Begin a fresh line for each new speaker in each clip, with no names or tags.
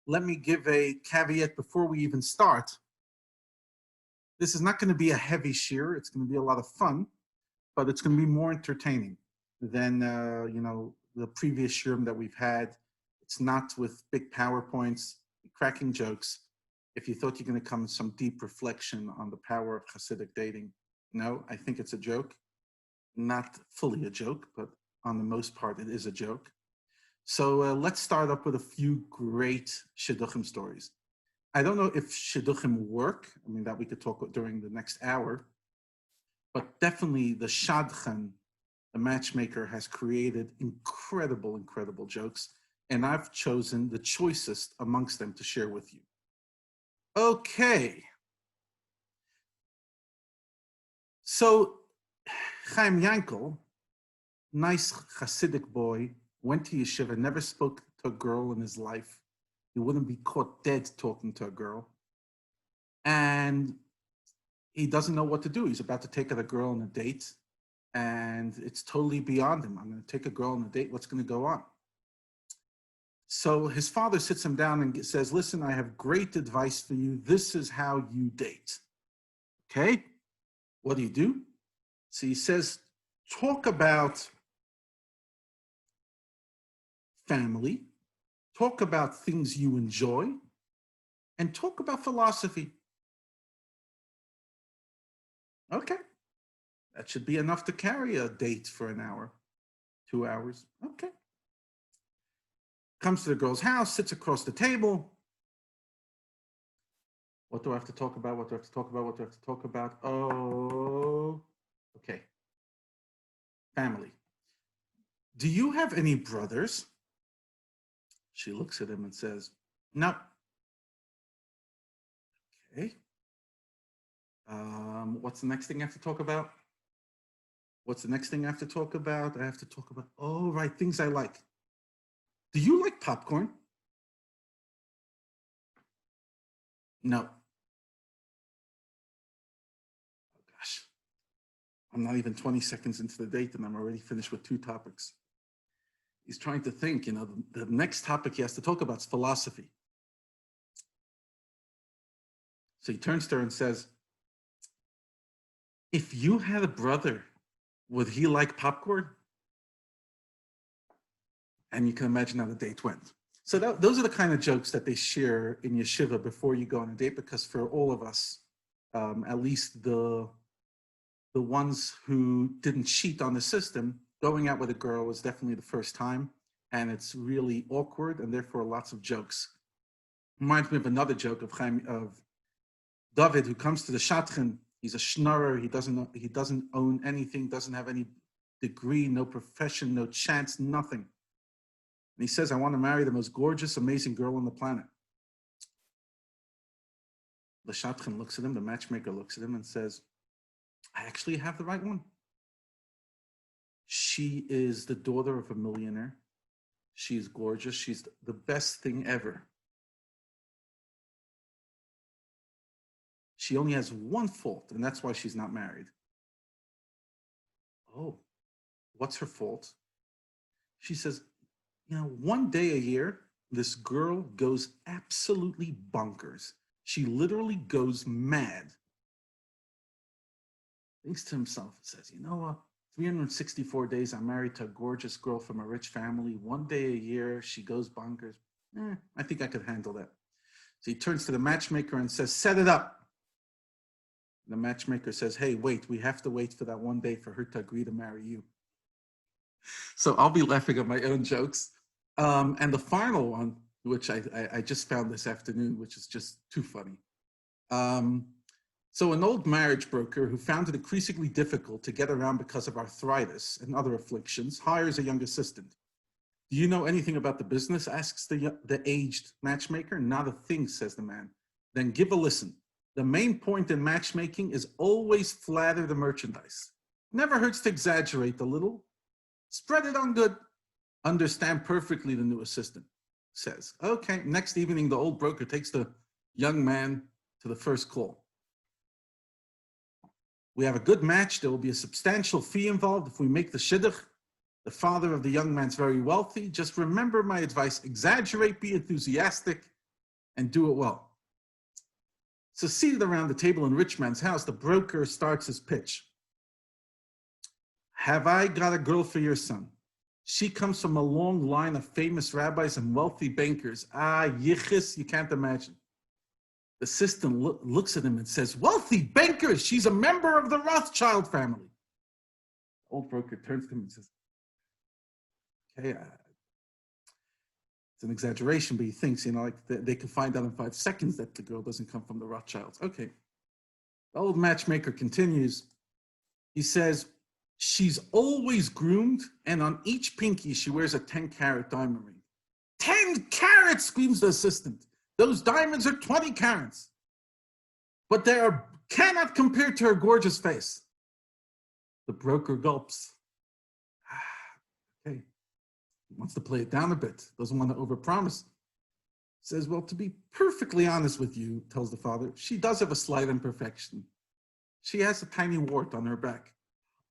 let me give a caveat before we even start. This is not going to be a heavy shir. It's going to be a lot of fun, but it's going to be more entertaining than the previous shirim that we've had. It's not with big PowerPoints, cracking jokes. If you thought you're going to come with some deep reflection on the power of Chassidic dating, no, I think it's a joke. Not fully a joke, but on the most part, it is a joke. So let's start up with a few great Shidduchim stories. I don't know if Shidduchim work. I mean, that we could talk during the next hour. But definitely the Shadchan, the matchmaker, has created incredible, incredible jokes. And I've chosen the choicest amongst them to share with you. Okay. So Chaim Yankel, nice Chassidic boy, went to yeshiva, never spoke to a girl in his life. He wouldn't be caught dead talking to a girl. And he doesn't know what to do. He's about to take a girl on a date, and it's totally beyond him. I'm going to take a girl on a date. What's going to go on? So his father sits him down and says, listen, I have great advice for you. This is how you date. Okay? What do? So he says, talk about family, talk about things you enjoy, and talk about philosophy. Okay, that should be enough to carry a date for an hour, 2 hours. Okay. Comes to the girl's house, sits across the table. What do I have to talk about? What do I have to talk about? What do I have to talk about? Oh, okay. Family. Do you have any brothers? She looks at him and says, no. Okay. What's the next thing I have to talk about? What's the next thing I have to talk about? I have to talk about, oh, right, things I like. Do you like popcorn? No. Oh, gosh. I'm not even 20 seconds into the date and I'm already finished with 2 topics. He's trying to think, the next topic he has to talk about is philosophy. So he turns to her and says, if you had a brother, would he like popcorn? And you can imagine how the date went. So those are the kind of jokes that they share in yeshiva before you go on a date, because for all of us, at least the ones who didn't cheat on the system, going out with a girl was definitely the first time, and it's really awkward, and therefore lots of jokes. Reminds me of another joke of David, who comes to the Shadchan. He's a schnorrer. He doesn't own anything, doesn't have any degree, no profession, no chance, nothing. And he says, I want to marry the most gorgeous, amazing girl on the planet. The Shadchan looks at him, the matchmaker looks at him and says, I actually have the right one. She is the daughter of a millionaire. She's gorgeous. She's the best thing ever. She only has one fault, and that's why she's not married. Oh, what's her fault? She says, one day a year, this girl goes absolutely bonkers. She literally goes mad. Thinks to himself and says, 364 days I'm married to a gorgeous girl from a rich family. One day a year, she goes bonkers. I think I could handle that. So he turns to the matchmaker and says, set it up. The matchmaker says, hey, wait, we have to wait for that one day for her to agree to marry you. So I'll be laughing at my own jokes. And the final one, which I just found this afternoon, which is just too funny. So an old marriage broker who found it increasingly difficult to get around because of arthritis and other afflictions hires a young assistant. Do you know anything about the business? Asks the aged matchmaker. Not a thing, says the man. Then give a listen. The main point in matchmaking is always flatter the merchandise. Never hurts to exaggerate a little. Spread it on good. Understand perfectly, the new assistant says. Okay, next evening, the old broker takes the young man to the first call. We have a good match. There will be a substantial fee involved if we make the Shidduch. The father of the young man's very wealthy. Just remember my advice. Exaggerate, be enthusiastic. and do it well. So seated around the table in rich man's house, the broker starts his pitch. Have I got a girl for your son? She comes from a long line of famous rabbis and wealthy bankers. Yichis, you can't imagine. The assistant looks at him and says, wealthy bankers, she's a member of the Rothschild family. The old broker turns to him and says, okay, it's an exaggeration, but he thinks, like they can find out in 5 seconds that the girl doesn't come from the Rothschilds. Okay. The old matchmaker continues. He says, she's always groomed, and on each pinky, she wears a 10-carat diamond ring. 10 carats, screams the assistant. Those diamonds are 20 carats. But they cannot compare to her gorgeous face. The broker gulps. Okay. He wants to play it down a bit. Doesn't want to overpromise. Says, well, to be perfectly honest with you, tells the father, she does have a slight imperfection. She has a tiny wart on her back.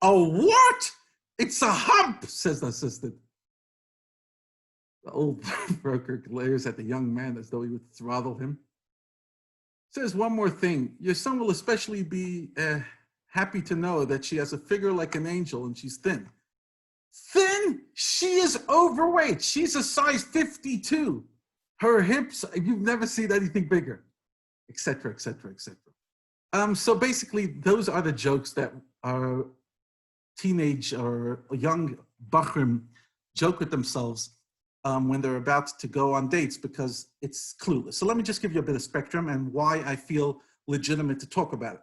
A wart? It's a hump, says the assistant. The old broker glares at the young man as though he would throttle him. Says one more thing. Your son will especially be happy to know that she has a figure like an angel and she's thin. Thin? She is overweight. She's a size 52. Her hips, you've never seen anything bigger, etc., etc., etc. So basically, those are the jokes that our teenage or young bachrim joke with themselves when they're about to go on dates because it's clueless. So let me just give you a bit of spectrum and why I feel legitimate to talk about it.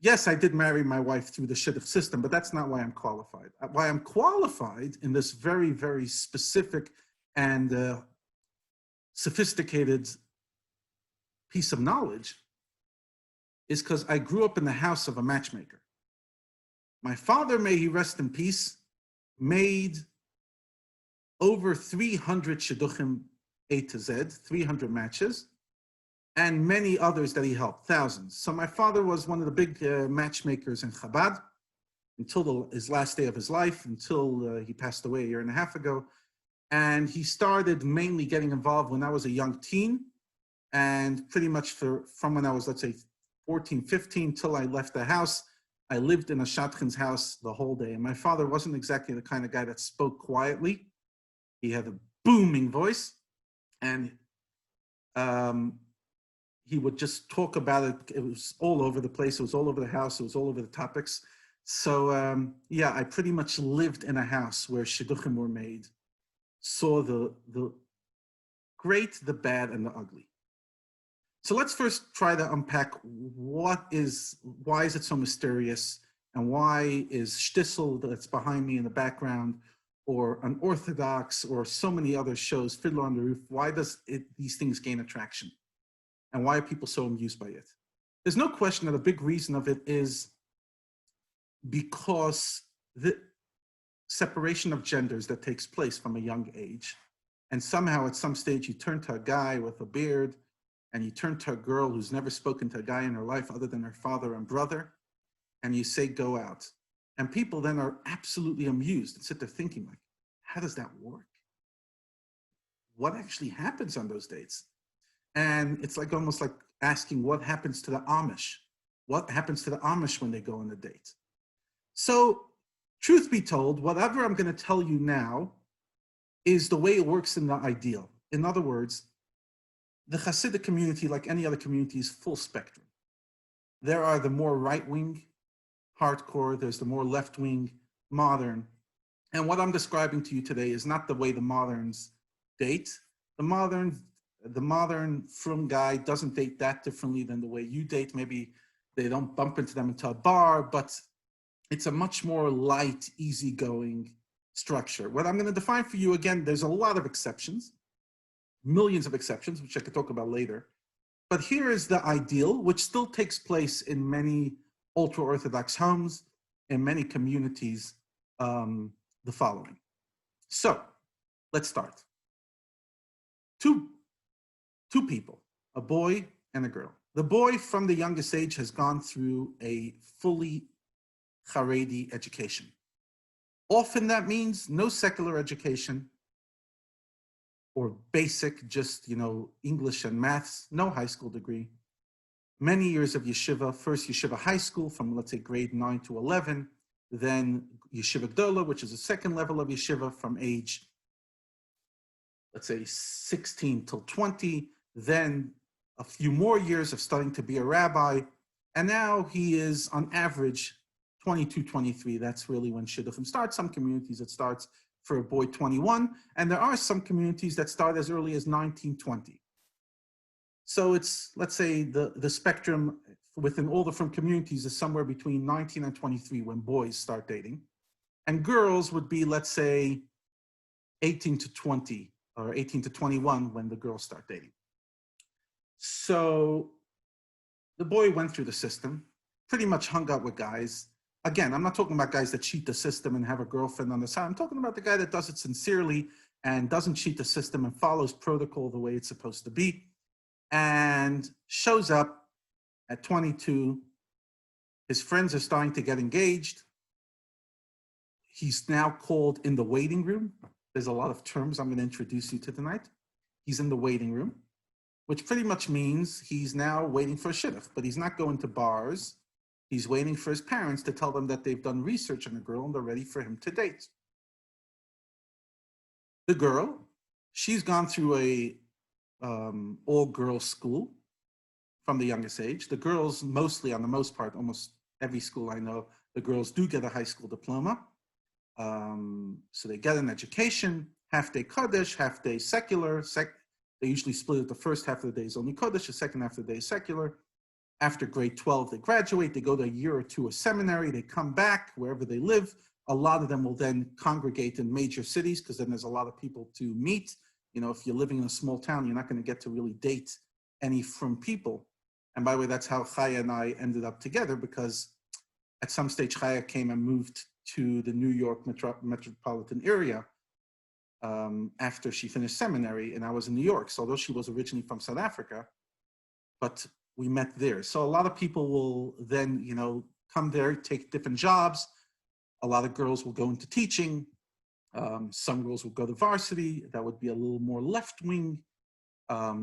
Yes, I did marry my wife through the Shidduch system, but that's not why I'm qualified. Why I'm qualified in this very, very specific and sophisticated piece of knowledge is because I grew up in the house of a matchmaker. My father, may he rest in peace, made over 300 shidduchim A to Z, 300 matches, and many others that he helped, thousands. So my father was one of the big matchmakers in Chabad until his last day of his life, until he passed away a year and a half ago. And he started mainly getting involved when I was a young teen, and pretty much from when I was, let's say, 14, 15, till I left the house. I lived in a shadchan's house the whole day. And my father wasn't exactly the kind of guy that spoke quietly. He had a booming voice, and he would just talk about it. It was all over the place. It was all over the house. It was all over the topics. So yeah, I pretty much lived in a house where shidduchim were made, saw the great, the bad, and the ugly. So let's first try to unpack why is it so mysterious, and why is Shtisel that's behind me in the background, or Unorthodox, or so many other shows, Fiddler on the Roof, why does these things gain attraction? And why are people so amused by it? There's no question that a big reason of it is because the separation of genders that takes place from a young age. And somehow at some stage you turn to a guy with a beard, and you turn to a girl who's never spoken to a guy in her life other than her father and brother, and you say, go out. And people then are absolutely amused and sit there thinking, like, how does that work? What actually happens on those dates? And it's like almost like asking what happens to the Amish? What happens to the Amish when they go on a date? So truth be told, whatever I'm going to tell you now is the way it works in the ideal. In other words, the Chassidic community, like any other community, is full spectrum. There are the more right-wing, hardcore, there's the more left-wing, modern. And what I'm describing to you today is not the way the moderns date. The modern frum guy doesn't date that differently than the way you date. Maybe they don't bump into them into a bar, but it's a much more light, easygoing structure. What I'm going to define for you, again, there's a lot of exceptions, millions of exceptions, which I could talk about later. But here is the ideal, which still takes place in many ultra-Orthodox homes, in many communities, the following. So let's start. Two people, a boy and a girl. The boy from the youngest age has gone through a fully Haredi education. Often that means no secular education, or basic, just, English and maths, no high school degree. Many years of yeshiva, first yeshiva high school from, let's say, grade 9 to 11, then yeshiva gdola, which is a second level of yeshiva from age, let's say, 16 till 20, then a few more years of studying to be a rabbi, and now he is on average 22, 23. That's really when Shidduchim starts. Some communities it starts for a boy 21, and there are some communities that start as early as 19, 20. So it's, let's say, the spectrum within all different communities is somewhere between 19 and 23 when boys start dating. And girls would be, let's say, 18 to 20 or 18 to 21 when the girls start dating. So the boy went through the system, pretty much hung out with guys. Again, I'm not talking about guys that cheat the system and have a girlfriend on the side. I'm talking about the guy that does it sincerely and doesn't cheat the system and follows protocol the way it's supposed to be, and shows up at 22. His friends are starting to get engaged. He's now called in the waiting room. There's a lot of terms I'm going to introduce you to tonight. He's in the waiting room, which pretty much means he's now waiting for a shidduch, but he's not going to bars. He's waiting for his parents to tell them that they've done research on the girl and they're ready for him to date. The girl, she's gone through a all-girls school from the youngest age. The girls mostly, on the most part, almost every school I know, the girls do get a high school diploma. So they get an education, half-day Kaddish, half-day secular. They usually split it. The first half of the day is only Kaddish, the second half of the day is secular. After grade 12, they graduate, they go to a year or two of seminary, they come back wherever they live. A lot of them will then congregate in major cities because then there's a lot of people to meet. If you're living in a small town, you're not going to get to really date any from people. And by the way, that's how Chaya and I ended up together, because at some stage Chaya came and moved to the New York metropolitan area after she finished seminary, and I was in New York. So although she was originally from South Africa, but we met there. So a lot of people will then, come there, take different jobs. A lot of girls will go into teaching. Some girls will go to varsity. That would be a little more left wing.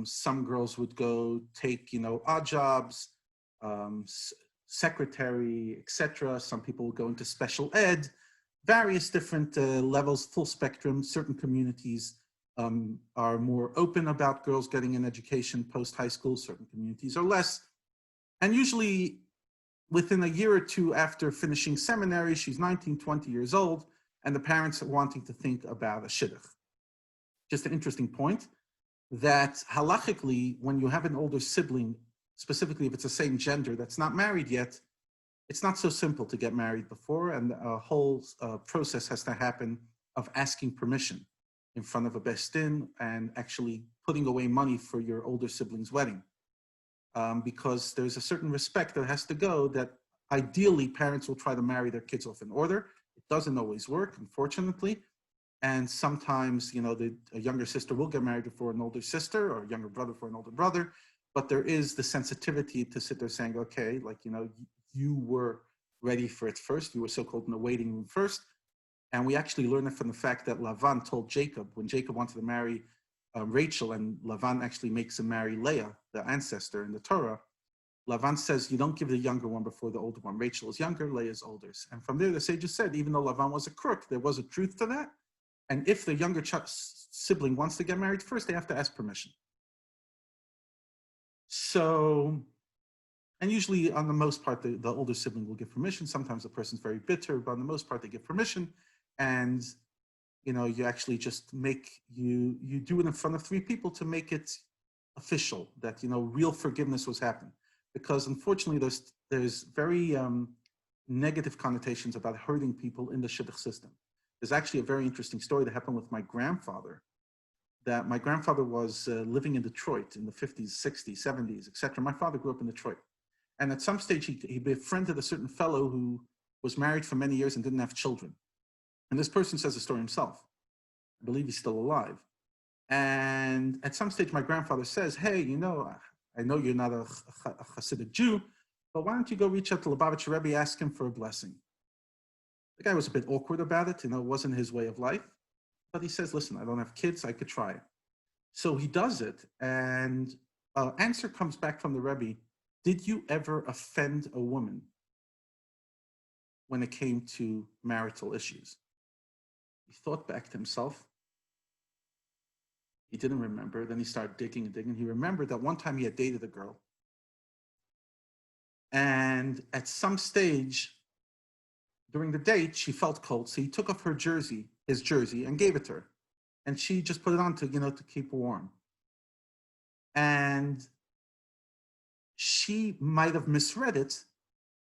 Some girls would go take, odd jobs, secretary, etc. Some people will go into special ed, various different levels, full spectrum. Certain communities are more open about girls getting an education post-high school. Certain communities are less. And usually within a year or two after finishing seminary, she's 19, 20 years old, and the parents are wanting to think about a shidduch. Just an interesting point, that halachically, when you have an older sibling, specifically if it's the same gender that's not married yet, it's not so simple to get married before, and a whole process has to happen of asking permission in front of a beis din and actually putting away money for your older sibling's wedding. Because there's a certain respect that has to go, that ideally parents will try to marry their kids off in order. It doesn't always work, unfortunately. And sometimes, a younger sister will get married before an older sister, or a younger brother for an older brother. But there is the sensitivity to sit there saying, okay, you were ready for it first. You were so-called in the waiting room first. And we actually learn it from the fact that Lavan told Jacob, when Jacob wanted to marry Rachel, and Lavan actually makes him marry Leah, the ancestor in the Torah, Lavan says, you don't give the younger one before the older one. Rachel is younger, Leah is older. And from there, the sages said, even though Lavan was a crook, there was a truth to that. And if the younger sibling wants to get married first, they have to ask permission. So, and usually on the most part, the older sibling will give permission. Sometimes the person's very bitter, but on the most part, they give permission. And, you actually just you do it in front of 3 people to make it official that, real forgiveness was happening. Because unfortunately, there's very negative connotations about hurting people in the Shidduch system. There's actually a very interesting story that happened with my grandfather, that my grandfather was living in Detroit in the 50s, 60s, 70s, etc. My father grew up in Detroit. And at some stage, he befriended a certain fellow who was married for many years and didn't have children. And this person says the story himself. I believe he's still alive. And at some stage, my grandfather says, hey, I know you're not a Chassidic Jew, but why don't you go reach out to Lubavitcher Rebbe, ask him for a blessing? The guy was a bit awkward about it. It wasn't his way of life. But he says, listen, I don't have kids. I could try. So he does it, and answer comes back from the Rebbe. Did you ever offend a woman when it came to marital issues? He thought back to himself. He didn't remember. Then he started digging and digging. He remembered that one time he had dated a girl. And at some stage during the date, she felt cold. So he took off her jersey, his jersey, and gave it to her. And she just put it on to, to keep her warm. And she might have misread it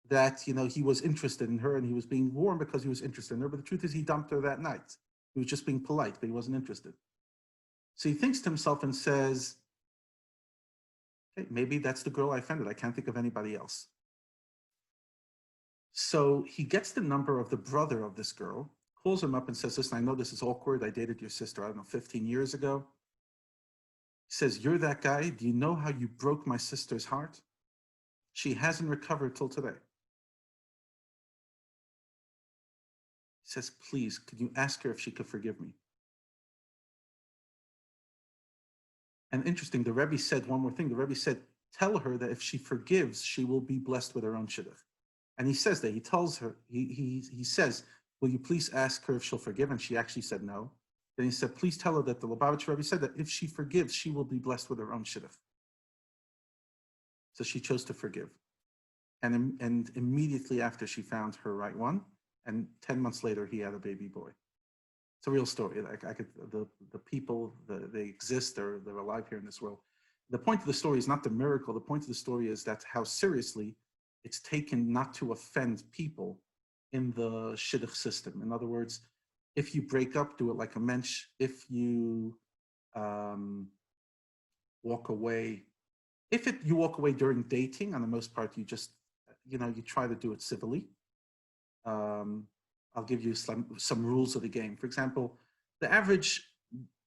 that, he was interested in her and he was being warm because he was interested in her. But the truth is he dumped her that night. He was just being polite, but he wasn't interested. So he thinks to himself and says, hey, maybe that's the girl I offended. I can't think of anybody else. So he gets the number of the brother of this girl, calls him up and says, listen, I know this is awkward. I dated your sister, I don't know, 15 years ago. He says, you're that guy. Do you know how you broke my sister's heart? She hasn't recovered till today. He says, please, could you ask her if she could forgive me? And interesting, the Rebbe said one more thing. The Rebbe said, tell her that if she forgives, she will be blessed with her own shidduch. And he says that. He tells her, he says, will you please ask her if she'll forgive? And she actually said no. Then he said, please tell her that the Lubavitch Rebbe said that if she forgives, she will be blessed with her own shidduch. So she chose to forgive. And immediately after she found her right one, and 10 months later, he had a baby boy. It's a real story. Like the people, they exist, they're alive here in this world. The point of the story is not the miracle. The point of the story is that how seriously it's taken not to offend people in the Shidduch system. In other words, if you break up, do it like a mensch. If you walk away, you walk away during dating, on the most part, you just, you try to do it civilly. I'll give you some rules of the game. For example, the average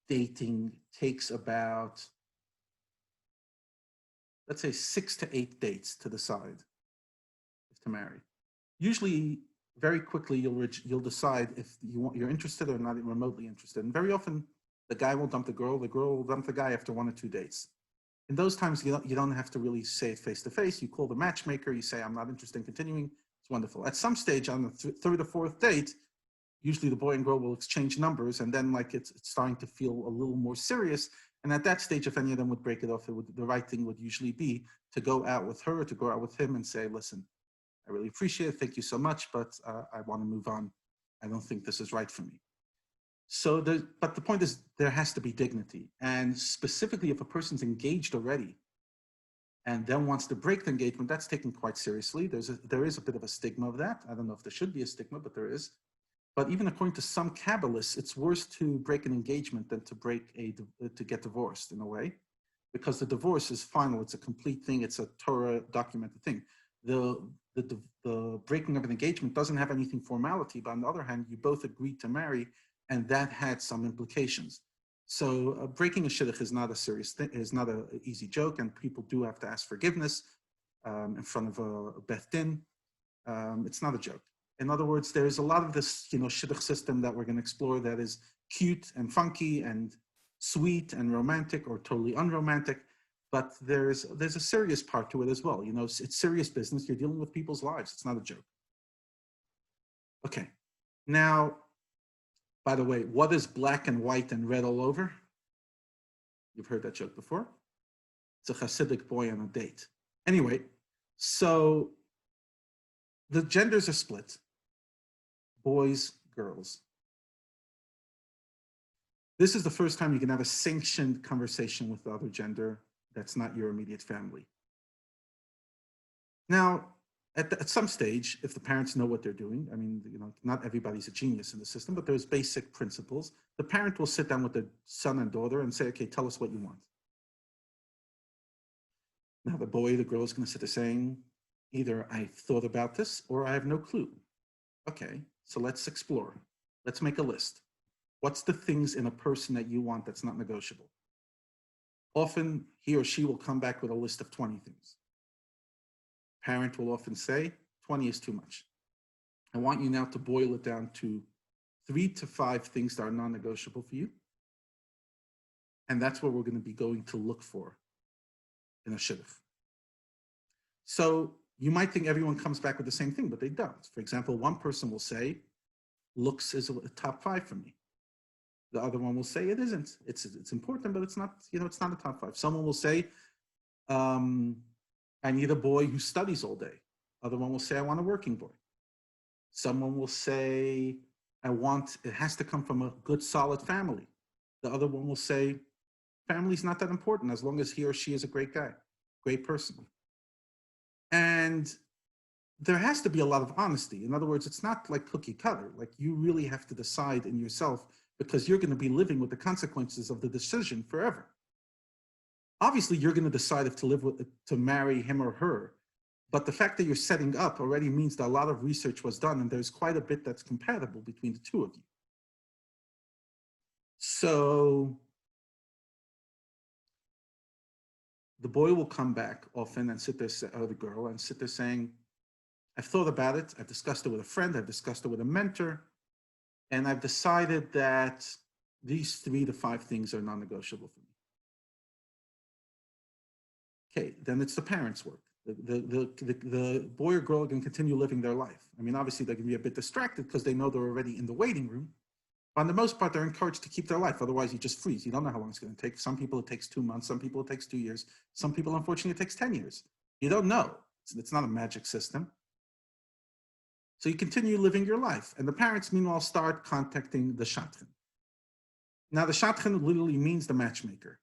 dating takes about, let's say, 6 to 8 dates to decide if to marry. Usually, very quickly, you'll decide if you're interested or not remotely interested. And very often, the guy will dump the girl will dump the guy after 1 or 2 dates. In those times, you don't have to really say it face to face. You call the matchmaker, you say, I'm not interested in continuing. It's wonderful. At some stage on the third or fourth date, usually the boy and girl will exchange numbers, and then it's starting to feel a little more serious. And at that stage, if any of them would break it off, the right thing would usually be to go out with her, to go out with him and say, listen, I really appreciate it. Thank you so much, but I want to move on. I don't think this is right for me. So, but the point is, there has to be dignity. And specifically, if a person's engaged already and then wants to break the engagement, that's taken quite seriously. There is a bit of a stigma of that. I don't know if there should be a stigma, but there is. But even according to some Kabbalists, it's worse to break an engagement than to get divorced in a way, because the divorce is final. It's a complete thing. It's a Torah documented thing. The breaking of an engagement doesn't have anything formality, but on the other hand, you both agreed to marry, and that had some implications. So breaking a shidduch is not a serious thing, is not an easy joke, and people do have to ask forgiveness in front of a Beth Din. It's not a joke. In other words, there's a lot of this, shidduch system that we're going to explore that is cute and funky and sweet and romantic or totally unromantic, but there's a serious part to it as well. It's serious business. You're dealing with people's lives. It's not a joke. Okay. Now, by the way, what is black and white and red all over? You've heard that joke before. It's a Chassidic boy on a date. Anyway, so the genders are split. Boys, girls. This is the first time you can have a sanctioned conversation with the other gender that's not your immediate family. Now, at some stage, if the parents know what they're doing, I mean, not everybody's a genius in the system, but there's basic principles. The parent will sit down with the son and daughter and say, okay, tell us what you want. Now, the boy, the girl is going to sit there saying, either I've thought about this or I have no clue. Okay, so let's explore. Let's make a list. What's the things in a person that you want that's not negotiable? Often, he or she will come back with a list of 20 things. Parent will often say, 20 is too much. I want you now to boil it down to 3 to 5 things that are non-negotiable for you. And that's what we're going to be going to look for in a shidduch. So you might think everyone comes back with the same thing, but they don't. For example, one person will say, looks is a top 5 for me. The other one will say it isn't. It's important, but it's not, it's not a top 5. Someone will say, I need a boy who studies all day. Other one will say, I want a working boy. Someone will say, it has to come from a good, solid family. The other one will say, family's not that important as long as he or she is a great guy, great person. And there has to be a lot of honesty. In other words, it's not like cookie cutter. Like you really have to decide in yourself because you're going to be living with the consequences of the decision forever. Obviously, you're going to decide if to marry him or her. But the fact that you're setting up already means that a lot of research was done and there's quite a bit that's compatible between the two of you. So the boy will come back often and sit there, or the girl, and sit there saying, I've thought about it. I've discussed it with a friend. I've discussed it with a mentor. And I've decided that these 3 to 5 things are non-negotiable for me. Okay, then it's the parents' work. The boy or girl can continue living their life. I mean, obviously, they can be a bit distracted because they know they're already in the waiting room. But on the most part, they're encouraged to keep their life. Otherwise, you just freeze. You don't know how long it's going to take. Some people, it takes 2 months. Some people, it takes 2 years. Some people, unfortunately, it takes 10 years. You don't know. It's not a magic system. So you continue living your life. And the parents, meanwhile, start contacting the shadchan. Now, the shadchan literally means the matchmaker.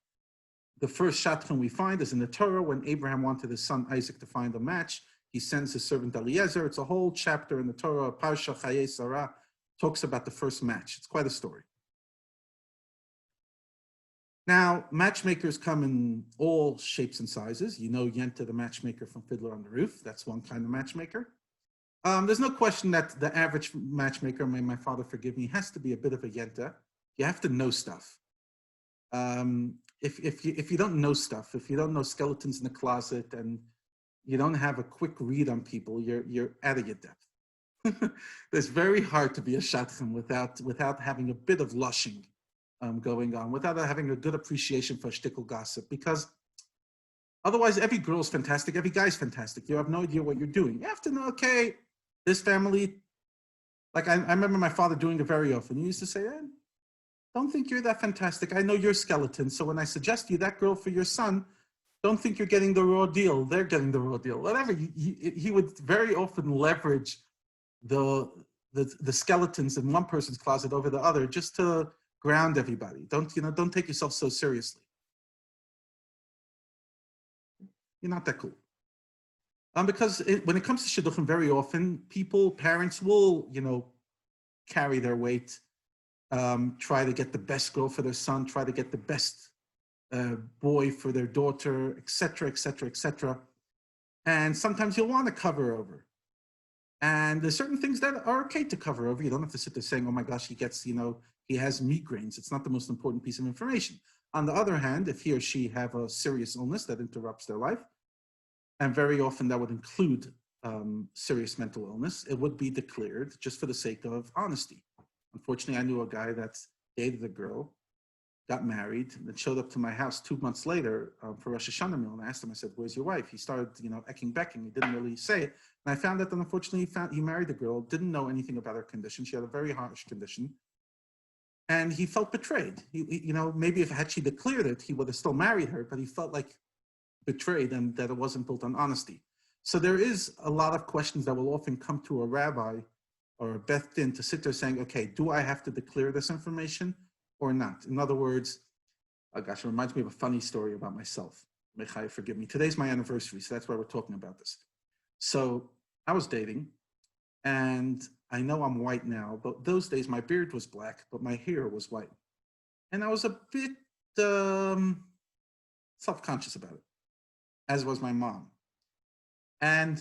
The first shadchan we find is in the Torah when Abraham wanted his son Isaac to find a match. He sends his servant Eliezer. It's a whole chapter in the Torah, Parsha Chayei Sarah, talks about the first match. It's quite a story. Now, matchmakers come in all shapes and sizes. You know Yenta, the matchmaker from Fiddler on the Roof. That's one kind of matchmaker. There's no question that the average matchmaker, may my father forgive me, has to be a bit of a Yenta. You have to know stuff. If you don't know stuff, if you don't know skeletons in the closet and you don't have a quick read on people, you're out of your depth. It's very hard to be a shadchan without having a bit of lushing going on, without having a good appreciation for shtickle gossip, because otherwise every girl's fantastic, every guy's fantastic. You have no idea what you're doing. You have to know, okay, this family, like I remember my father doing it very often. He used to say, don't think you're that fantastic. I know you're skeleton. So when I suggest you that girl for your son, don't think you're getting the raw deal. They're getting the raw deal. Whatever. He would very often leverage the skeletons in one person's closet over the other just to ground everybody. Don't take yourself so seriously. You're not that cool. Because when it comes to shidduchim, very often parents will, carry their weight. Try to get the best girl for their son, try to get the best boy for their daughter, etc., etc., etc. And sometimes you'll want to cover over. And there's certain things that are okay to cover over. You don't have to sit there saying, oh my gosh, he has migraines. It's not the most important piece of information. On the other hand, if he or she have a serious illness that interrupts their life, and very often that would include serious mental illness, it would be declared just for the sake of honesty. Unfortunately, I knew a guy that dated a girl, got married, and then showed up to my house 2 months later for Rosh Hashanah meal. And I asked him, I said, where's your wife? He started, ecking-becking. He didn't really say it. And I found out that unfortunately he married a girl, didn't know anything about her condition. She had a very harsh condition. And he felt betrayed. Maybe had she declared it, he would have still married her, but he felt like betrayed and that it wasn't built on honesty. So there is a lot of questions that will often come to a rabbi or a Beth Din to sit there saying, okay, do I have to declare this information or not? In other words, oh gosh, it reminds me of a funny story about myself. Mechai, forgive me. Today's my anniversary, so that's why we're talking about this. So I was dating, and I know I'm white now, but those days my beard was black, but my hair was white. And I was a bit self-conscious about it, as was my mom. And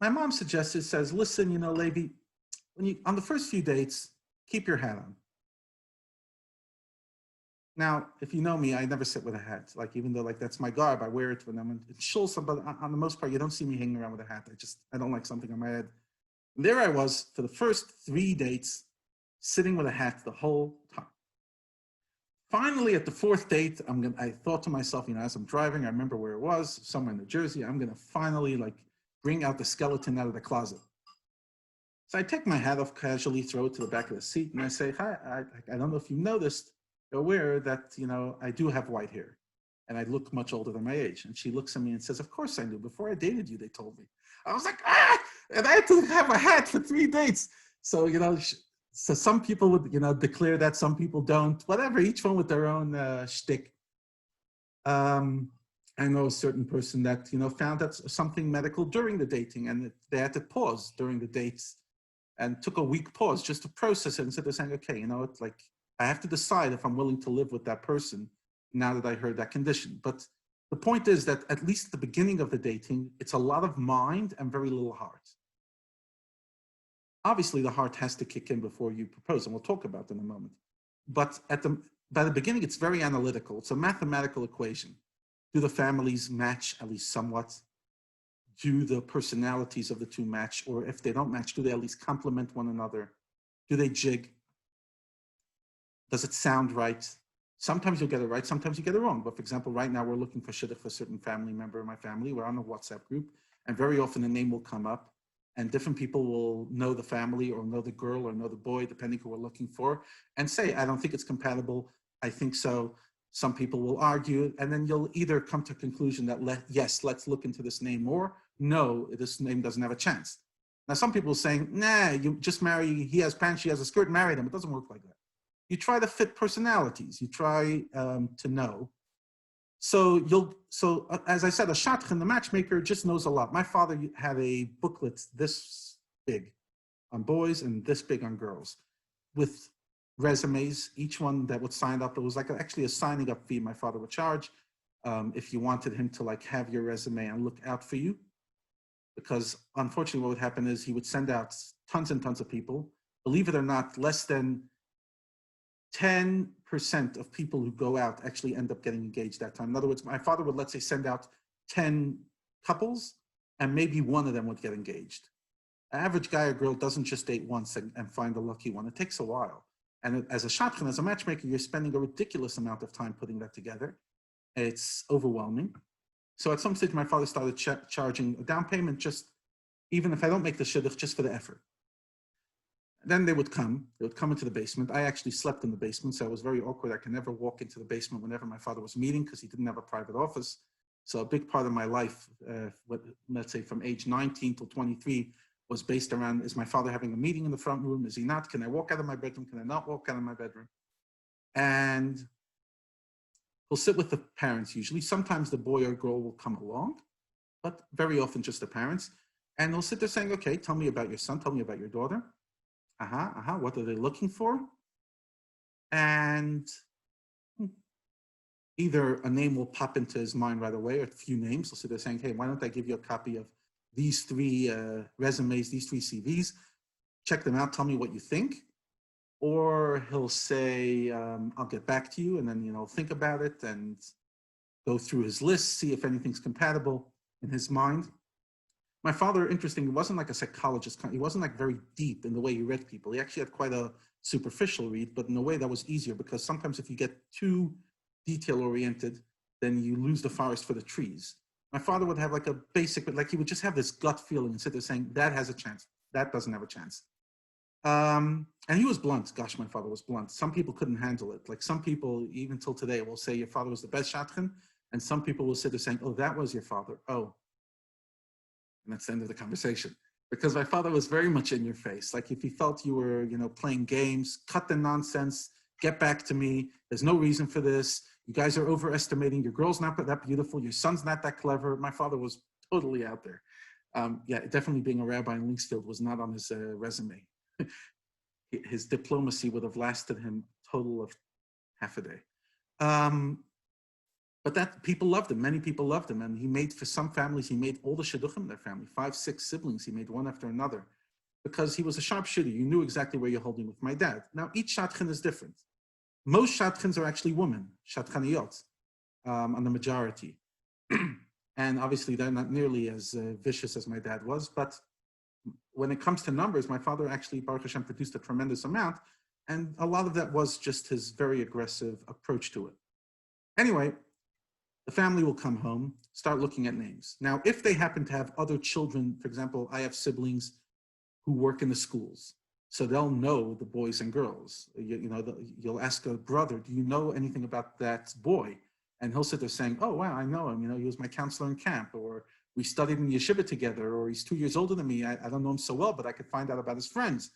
my mom says, listen, Levi, on the first few dates, keep your hat on. Now, if you know me, I never sit with a hat. Even though that's my garb, I wear it when I'm in shul. But on the most part, you don't see me hanging around with a hat. I don't like something on my head. And there I was for the first 3 dates, sitting with a hat the whole time. Finally, at the fourth date, I thought to myself, as I'm driving, I remember where it was, somewhere in New Jersey, I'm going to finally bring out the skeleton out of the closet. So I take my hat off casually, throw it to the back of the seat, and I say, hi, I don't know if you noticed, you're aware that, I do have white hair, and I look much older than my age. And she looks at me and says, of course I knew. Before I dated you, they told me. I was like, and I had to have a hat for 3 dates. So, so some people would, declare that, some people don't, whatever, each one with their own shtick. I know a certain person that, found that something medical during the dating, and they had to pause during the dates and took a week pause just to process it instead of saying, okay, it's like, I have to decide if I'm willing to live with that person now that I heard that condition. But the point is that at least at the beginning of the dating, it's a lot of mind and very little heart. Obviously, the heart has to kick in before you propose, and we'll talk about that in a moment. But by the beginning, it's very analytical. It's a mathematical equation. Do the families match at least somewhat? Do the personalities of the two match? Or if they don't match, do they at least complement one another? Do they jig? Does it sound right? Sometimes you'll get it right, sometimes you get it wrong. But for example, right now we're looking for Shidduch for a certain family member of my family. We're on a WhatsApp group, and very often a name will come up, and different people will know the family or know the girl or know the boy, depending who we're looking for, and say, I don't think it's compatible. I think so. Some people will argue, and then you'll either come to a conclusion that, yes, let's look into this name more. No, this name doesn't have a chance. Now, some people are saying, nah, you just marry, he has pants, she has a skirt, marry them. It doesn't work like that. You try to fit personalities. You try to know. So as I said, a shadchan, the matchmaker, just knows a lot. My father had a booklet this big on boys and this big on girls with resumes, each one that would sign up. It was like actually a signing up fee my father would charge if you wanted him to have your resume and look out for you. Because unfortunately what would happen is he would send out tons and tons of people. Believe it or not, less than 10% of people who go out actually end up getting engaged that time. In other words, my father would, let's say, send out 10 couples and maybe one of them would get engaged. An average guy or girl doesn't just date once and find a lucky one. It takes a while. And as a shadchan, as a matchmaker, you're spending a ridiculous amount of time putting that together. It's overwhelming. So at some stage, my father started charging a down payment, just even if I don't make the shidduch, just for the effort. Then they would come into the basement. I actually slept in the basement, so it was very awkward. I could never walk into the basement whenever my father was meeting because he didn't have a private office. So a big part of my life, let's say from age 19 till 23, was based around, is my father having a meeting in the front room? Is he not? Can I walk out of my bedroom? Can I not walk out of my bedroom? And he'll sit with the parents usually. Sometimes the boy or girl will come along, but very often just the parents. And they'll sit there saying, okay, tell me about your son, tell me about your daughter. What are they looking for? And either a name will pop into his mind right away, or a few names. He'll sit there saying, hey, why don't I give you a copy of these 3 resumes, these 3 CVs, check them out, tell me what you think. Or he'll say, I'll get back to you, and then, think about it and go through his list, see if anything's compatible in his mind. My father, interesting, wasn't like a psychologist. He wasn't like very deep in the way he read people. He actually had quite a superficial read, but in a way that was easier, because sometimes if you get too detail-oriented, then you lose the forest for the trees. My father would have like a basic, he would just have this gut feeling and sit there saying, that has a chance, that doesn't have a chance. And he was blunt. Gosh, my father was blunt. Some people couldn't handle it. Like some people, even till today, will say your father was the best shadchan, and some people will sit there saying, oh, that was your father. Oh. And that's the end of the conversation. Because my father was very much in your face. Like if he felt you were, playing games, cut the nonsense, get back to me. There's no reason for this. You guys are overestimating. Your girl's not that beautiful. Your son's not that clever. My father was totally out there. Yeah, definitely being a rabbi in Linksfield was not on his resume. His diplomacy would have lasted him a total of half a day. But that people loved him. Many people loved him. And he made, for some families, he made all the shidduchim in their family, 5, 6 siblings. He made one after another because he was a sharpshooter. You knew exactly where you're holding with my dad. Now, each shadchan is different. Most shadchans are actually women, shadchaniyot, on the majority. And obviously, they're not nearly as vicious as my dad was. But when it comes to numbers, my father actually, Baruch Hashem, produced a tremendous amount. And a lot of that was just his very aggressive approach to it. Anyway, the family will come home, start looking at names. Now, if they happen to have other children, for example, I have siblings who work in the schools, so they'll know the boys and girls. You'll ask a brother, do you know anything about that boy? And he'll sit there saying, oh, wow, I know him. He was my counselor in camp, or we studied in yeshiva together, or he's 2 years older than me. I don't know him so well, but I could find out about his friends.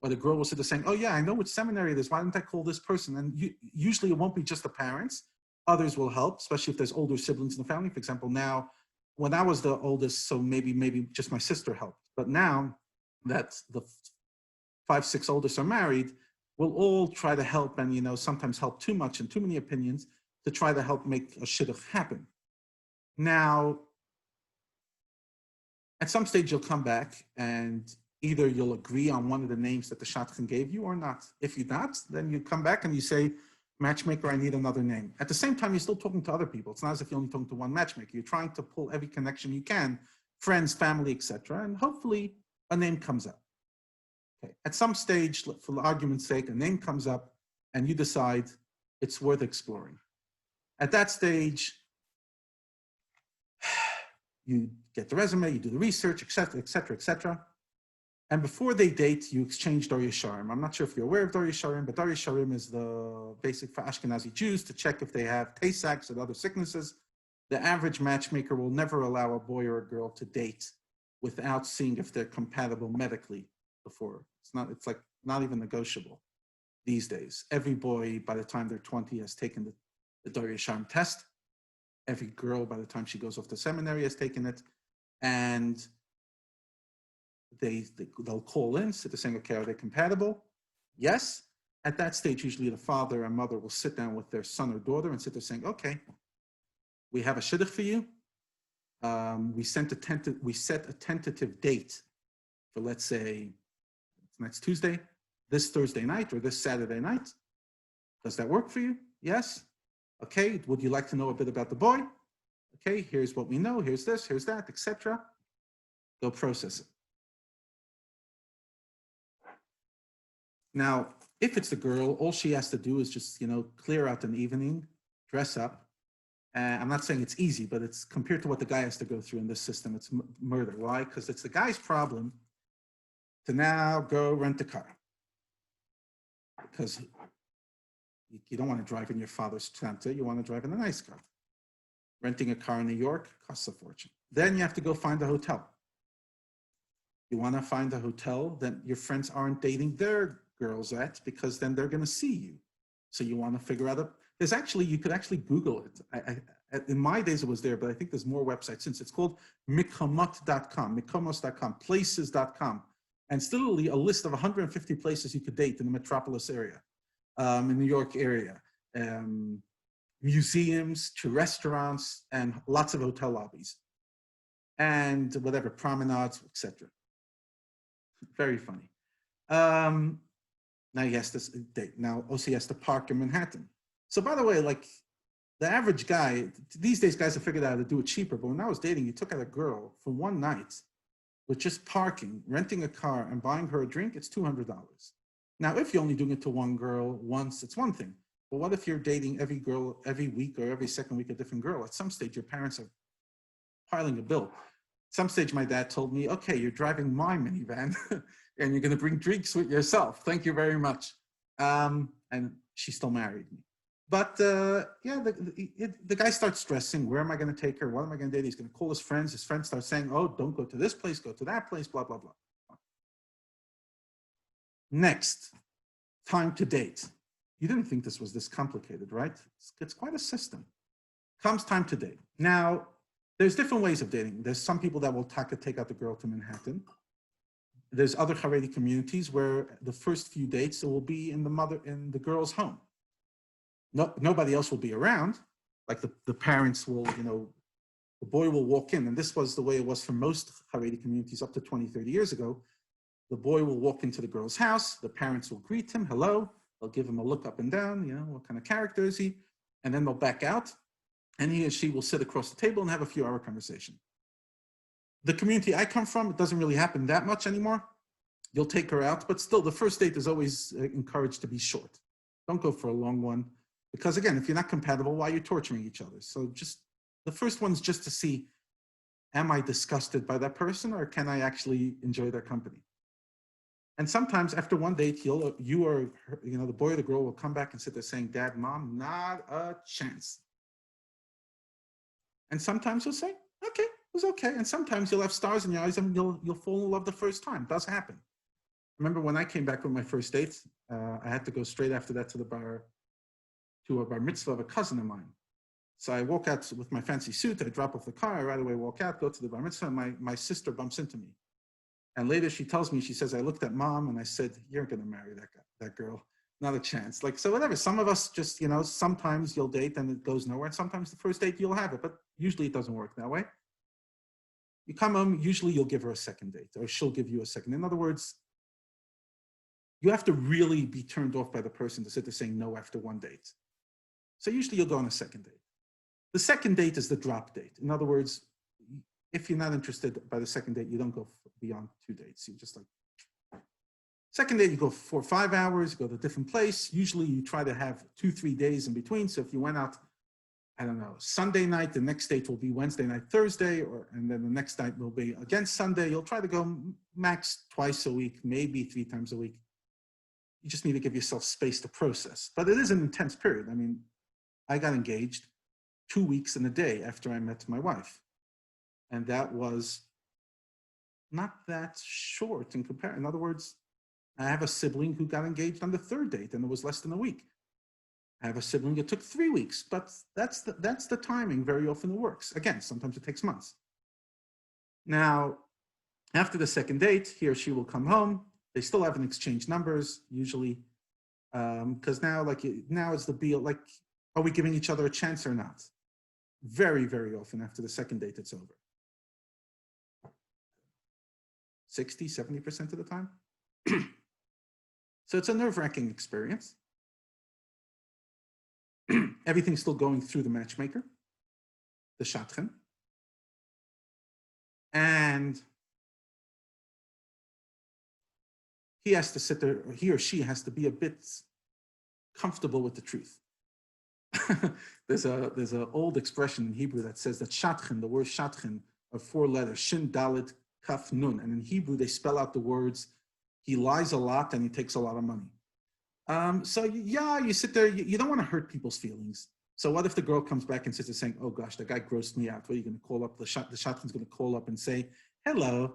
Or the girl will sit there saying, oh, yeah, I know which seminary it is. Why didn't I call this person? And usually it won't be just the parents. Others will help, especially if there's older siblings in the family. For example, now, when I was the oldest, so maybe just my sister helped. But now that the 5, 6 oldest are married, we'll all try to help, and sometimes help too much and too many opinions to try to help make a shidduch happen. Now, at some stage you'll come back and either you'll agree on one of the names that the shadchan gave you or not. If you're not, then you come back and you say, matchmaker, I need another name. At the same time, you're still talking to other people. It's not as if you're only talking to one matchmaker. You're trying to pull every connection you can, friends, family, etc., and hopefully a name comes up. Okay. At some stage, for argument's sake, a name comes up and you decide it's worth exploring. At that stage, you get the resume, you do the research, etc., etc., etc. And before they date, you exchange Dar Yesharim. I'm not sure if you're aware of Dar Yesharim, but Dar Yesharim is the basic for Ashkenazi Jews to check if they have Tay-Sachs and other sicknesses. The average matchmaker will never allow a boy or a girl to date without seeing if they're compatible medically before. It's like not even negotiable these days. Every boy, by the time they're 20, has taken the Dar Yesharim test. Every girl, by the time she goes off to seminary, has taken it. And they'll call in, sit there saying, okay, are they compatible? Yes. At that stage, usually the father and mother will sit down with their son or daughter and sit there saying, okay, we have a shidduch for you. We set a tentative date for, let's say, next Tuesday, this Thursday night, or this Saturday night. Does that work for you? Yes. Okay, would you like to know a bit about the boy? Okay, here's what we know, here's this, here's that, etc. They'll process it. Now, if it's the girl, all she has to do is just, clear out an evening, dress up. I'm not saying it's easy, but it's compared to what the guy has to go through in this system, it's murder. Why? Because it's the guy's problem to now go rent a car. Because you don't want to drive in your father's Santa, you want to drive in a nice car. Renting a car in New York costs a fortune. Then you have to go find a hotel. You want to find a hotel that your friends aren't dating their girls at, because then they're going to see you. So you want to figure out you could actually Google it. In my days it was there, but I think there's more websites since. It's called mikomos.com, places.com. And it's literally a list of 150 places you could date in the metropolis area, in New York area. Museums to restaurants and lots of hotel lobbies. And whatever, promenades, etc. Very funny. Now he has to date. Now also he has to park in Manhattan. So by the way, like the average guy, these days guys have figured out how to do it cheaper, but when I was dating, you took out a girl for one night with just parking, renting a car, and buying her a drink, it's $200. Now, if you're only doing it to one girl once, it's one thing. But what if you're dating every girl every week or every second week a different girl? At some stage, your parents are piling a bill. At some stage, my dad told me, okay, you're driving my minivan and you're going to bring drinks with yourself. Thank you very much. And she still married me. But yeah, the guy starts stressing, where am I going to take her? What am I going to date? He's going to call his friends. His friends start saying, oh, don't go to this place, go to that place, blah, blah, blah. Next, time to date. You didn't think this was this complicated, right? It's quite a system. Comes time to date. Now, there's different ways of dating. There's some people that will take out the girl to Manhattan. There's other Haredi communities where the first few dates it will be in the girl's home. Nobody else will be around. Like the parents will, the boy will walk in, and this was the way it was for most Haredi communities up to 20, 30 years ago. The boy will walk into the girl's house. The parents will greet him, hello. They'll give him a look up and down, what kind of character is he? And then they'll back out, and he or she will sit across the table and have a few hour conversation. The community I come from, it doesn't really happen that much anymore. You'll take her out, but still the first date is always encouraged to be short. Don't go for a long one. Because again, if you're not compatible, why are you torturing each other? So just the first one's just to see, am I disgusted by that person or can I actually enjoy their company? And sometimes after one date, the boy or the girl will come back and sit there saying, Dad, Mom, not a chance. And sometimes you'll say, okay, it was okay. And sometimes you'll have stars in your eyes and you'll fall in love the first time. It does happen. Remember when I came back with my first date, I had to go straight after that to a bar mitzvah of a cousin of mine. So I walk out with my fancy suit, I drop off the car, I right away walk out, go to the bar mitzvah, and my sister bumps into me. And later she tells me, she says, I looked at Mom and I said, you're gonna marry that girl, not a chance. Like, so whatever, some of us just, sometimes you'll date and it goes nowhere, and sometimes the first date you'll have it, but usually it doesn't work that way. You come home, usually you'll give her a second date, or she'll give you a second. In other words, you have to really be turned off by the person to sit there saying no after one date. So usually you'll go on a second date. The second date is the drop date. In other words, if you're not interested by the second date, you don't go beyond 2 dates. You just second date, you go 4 or 5 hours, you go to a different place. Usually you try to have 2-3 days in between. So if you went out, I don't know, Sunday night, the next date will be Wednesday night, Thursday, and then the next night will be again Sunday. You'll try to go max twice a week, maybe 3 times a week. You just need to give yourself space to process. But it is an intense period. I mean, I got engaged 2 weeks and a day after I met my wife. And that was not that short in comparison. In other words, I have a sibling who got engaged on the 3rd date and it was less than a week. I have a sibling that took 3 weeks, but that's the timing. Very often it works. Again, sometimes it takes months. Now, after the second date, he or she will come home. They still haven't exchanged numbers, usually, because now it's the deal, are we giving each other a chance or not? Very, very often after the second date, it's over. 60, 70% of the time. So it's a nerve-wracking experience. Everything's still going through the matchmaker, the shadchan. And he has to sit there, he or she has to be a bit comfortable with the truth. There's an old expression in Hebrew that says that shadchan, the word shadchan, of 4 letters, shin, dalet, kaf, nun. And in Hebrew, they spell out the words, he lies a lot and he takes a lot of money. So yeah, you sit there, you don't want to hurt people's feelings. So what if the girl comes back and sits there saying, oh gosh, the guy grossed me out. What are you going to call up? The shadchan's going to call up and say, hello,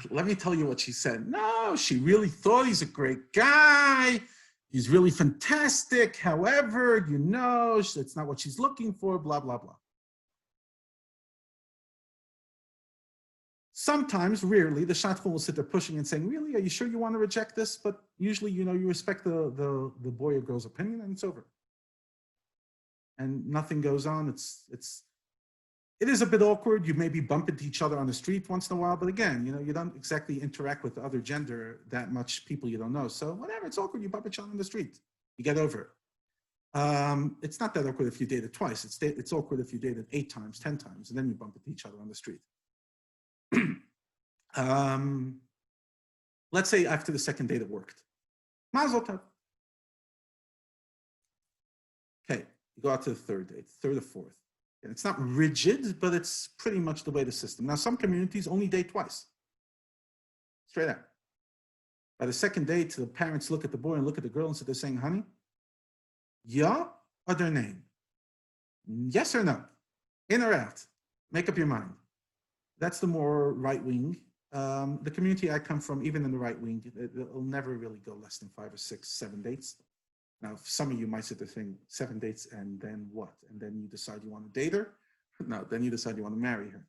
let me tell you what she said. No, she really thought he's a great guy. He's really fantastic. However, it's not what she's looking for, blah, blah, blah. Sometimes, rarely, the shadchan will sit there pushing and saying, really, are you sure you want to reject this? But usually, you respect the boy or girl's opinion and it's over. And nothing goes on. It is a bit awkward. You maybe bump into each other on the street once in a while, but again, you don't exactly interact with the other gender that much, people you don't know. So whatever, it's awkward. You bump each other on the street. You get over it. It's not that awkward if you dated twice. It's awkward if you dated 8 times, 10 times, and then you bump into each other on the street. Let's say after the second date it worked. Mazel tov. Okay, you go out to the 3rd date, 3rd or 4th. And it's not rigid, but it's pretty much the way the system. Now, some communities only date twice. Straight out. By the second date, the parents look at the boy and look at the girl and sit there saying, honey, yeah or their name? Yes or no? In or out? Make up your mind. That's the more right wing. The community I come from, even in the right wing, it'll never really go less than 5 or 6, 7 dates. Now, some of you might sit there saying 7 dates and then what? And then you decide you want to date her? No, then you decide you want to marry her.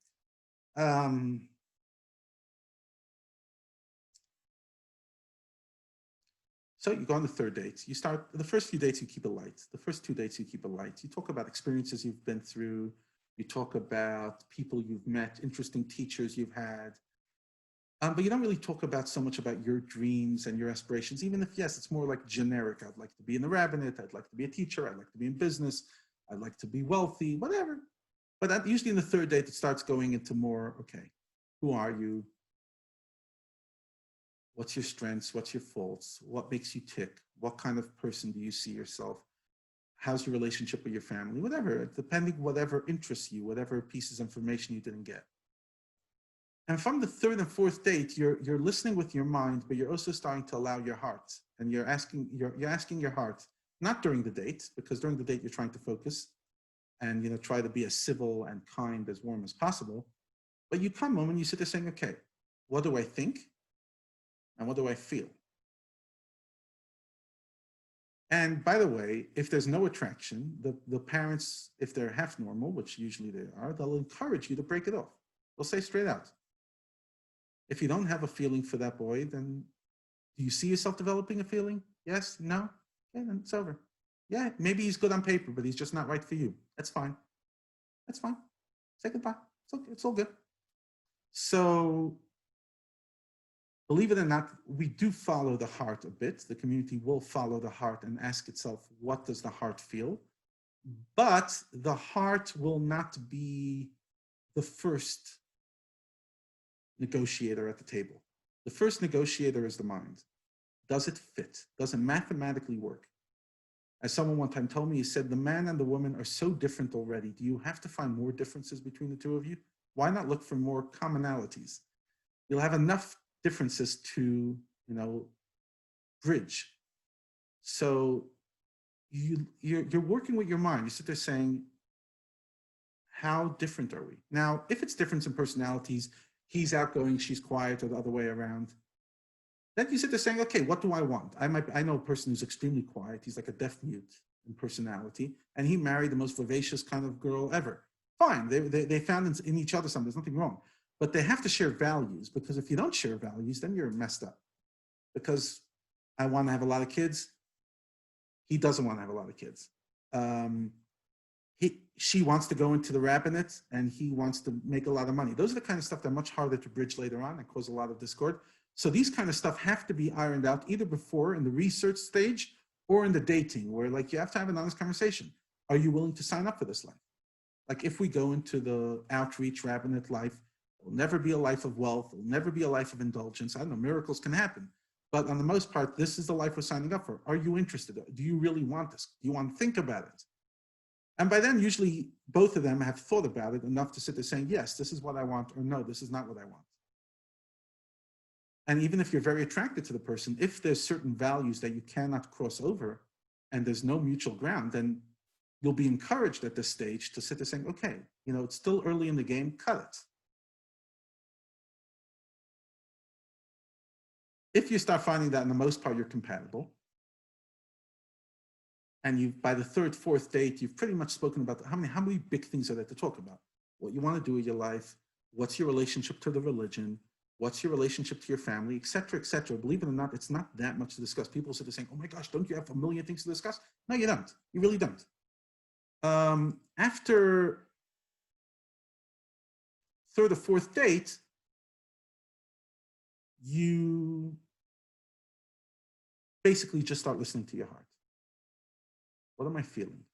So you go on the 3rd date. You start, the first few dates you keep it light. The first 2 dates you keep it light. You talk about experiences you've been through. You talk about people you've met, interesting teachers you've had. But you don't really talk about so much about your dreams and your aspirations, even if, yes, it's more like generic. I'd like to be in the rabbinate. I'd like to be a teacher. I'd like to be in business. I'd like to be wealthy, whatever. But usually in the 3rd date, it starts going into more, okay, who are you? What's your strengths? What's your faults? What makes you tick? What kind of person do you see yourself? How's your relationship with your family? Whatever, depending whatever interests you, whatever pieces of information you didn't get. And from the third and fourth date, you're listening with your mind, but you're also starting to allow your heart. And you're asking your heart, not during the date, because during the date you're trying to focus and try to be as civil and kind, as warm as possible. But you come home and you sit there saying, okay, what do I think? And what do I feel? And by the way, if there's no attraction, the parents, if they're half normal, which usually they are, they'll encourage you to break it off. They'll say straight out, if you don't have a feeling for that boy, then do you see yourself developing a feeling? Yes? No? Okay, then it's over. Yeah, maybe he's good on paper, but he's just not right for you. That's fine. That's fine. Say goodbye. It's all good. So, believe it or not, we do follow the heart a bit. The community will follow the heart and ask itself, what does the heart feel? But the heart will not be the first negotiator at the table. The first negotiator is the mind. Does it fit? Does it mathematically work? As someone one time told me, he said, the man and the woman are so different already. Do you have to find more differences between the two of you? Why not look for more commonalities? You'll have enough differences to, bridge. So you're working with your mind. You sit there saying, how different are we? Now, if it's difference in personalities, he's outgoing, she's quiet, or the other way around, then you sit there saying, okay, what do I want? I know a person who's extremely quiet. He's like a deaf mute in personality, and he married the most vivacious kind of girl ever. Fine, they found in each other something. There's nothing wrong. But they have to share values, because if you don't share values, then you're messed up. Because I want to have a lot of kids. He doesn't want to have a lot of kids. She wants to go into the rabbinate, and he wants to make a lot of money. Those are the kind of stuff that are much harder to bridge later on and cause a lot of discord. So these kind of stuff have to be ironed out either before in the research stage or in the dating, where you have to have an honest conversation. Are you willing to sign up for this life? If we go into the outreach rabbinate life, it will never be a life of wealth. It will never be a life of indulgence. I don't know, miracles can happen. But on the most part, this is the life we're signing up for. Are you interested? Do you really want this? Do you want to think about it? And by then, usually both of them have thought about it enough to sit there saying, yes, this is what I want, or no, this is not what I want. And even if you're very attracted to the person, if there's certain values that you cannot cross over and there's no mutual ground, then you'll be encouraged at this stage to sit there saying, okay, it's still early in the game, cut it. If you start finding that in the most part you're compatible, and by the third, fourth date, you've pretty much spoken about how many big things are there to talk about? What you want to do with your life, what's your relationship to the religion, what's your relationship to your family, et cetera, et cetera. Believe it or not, it's not that much to discuss. People sit there saying, oh my gosh, don't you have a million things to discuss? No, you don't. You really don't. After third or fourth date, you basically just start listening to your heart. What am I feeling?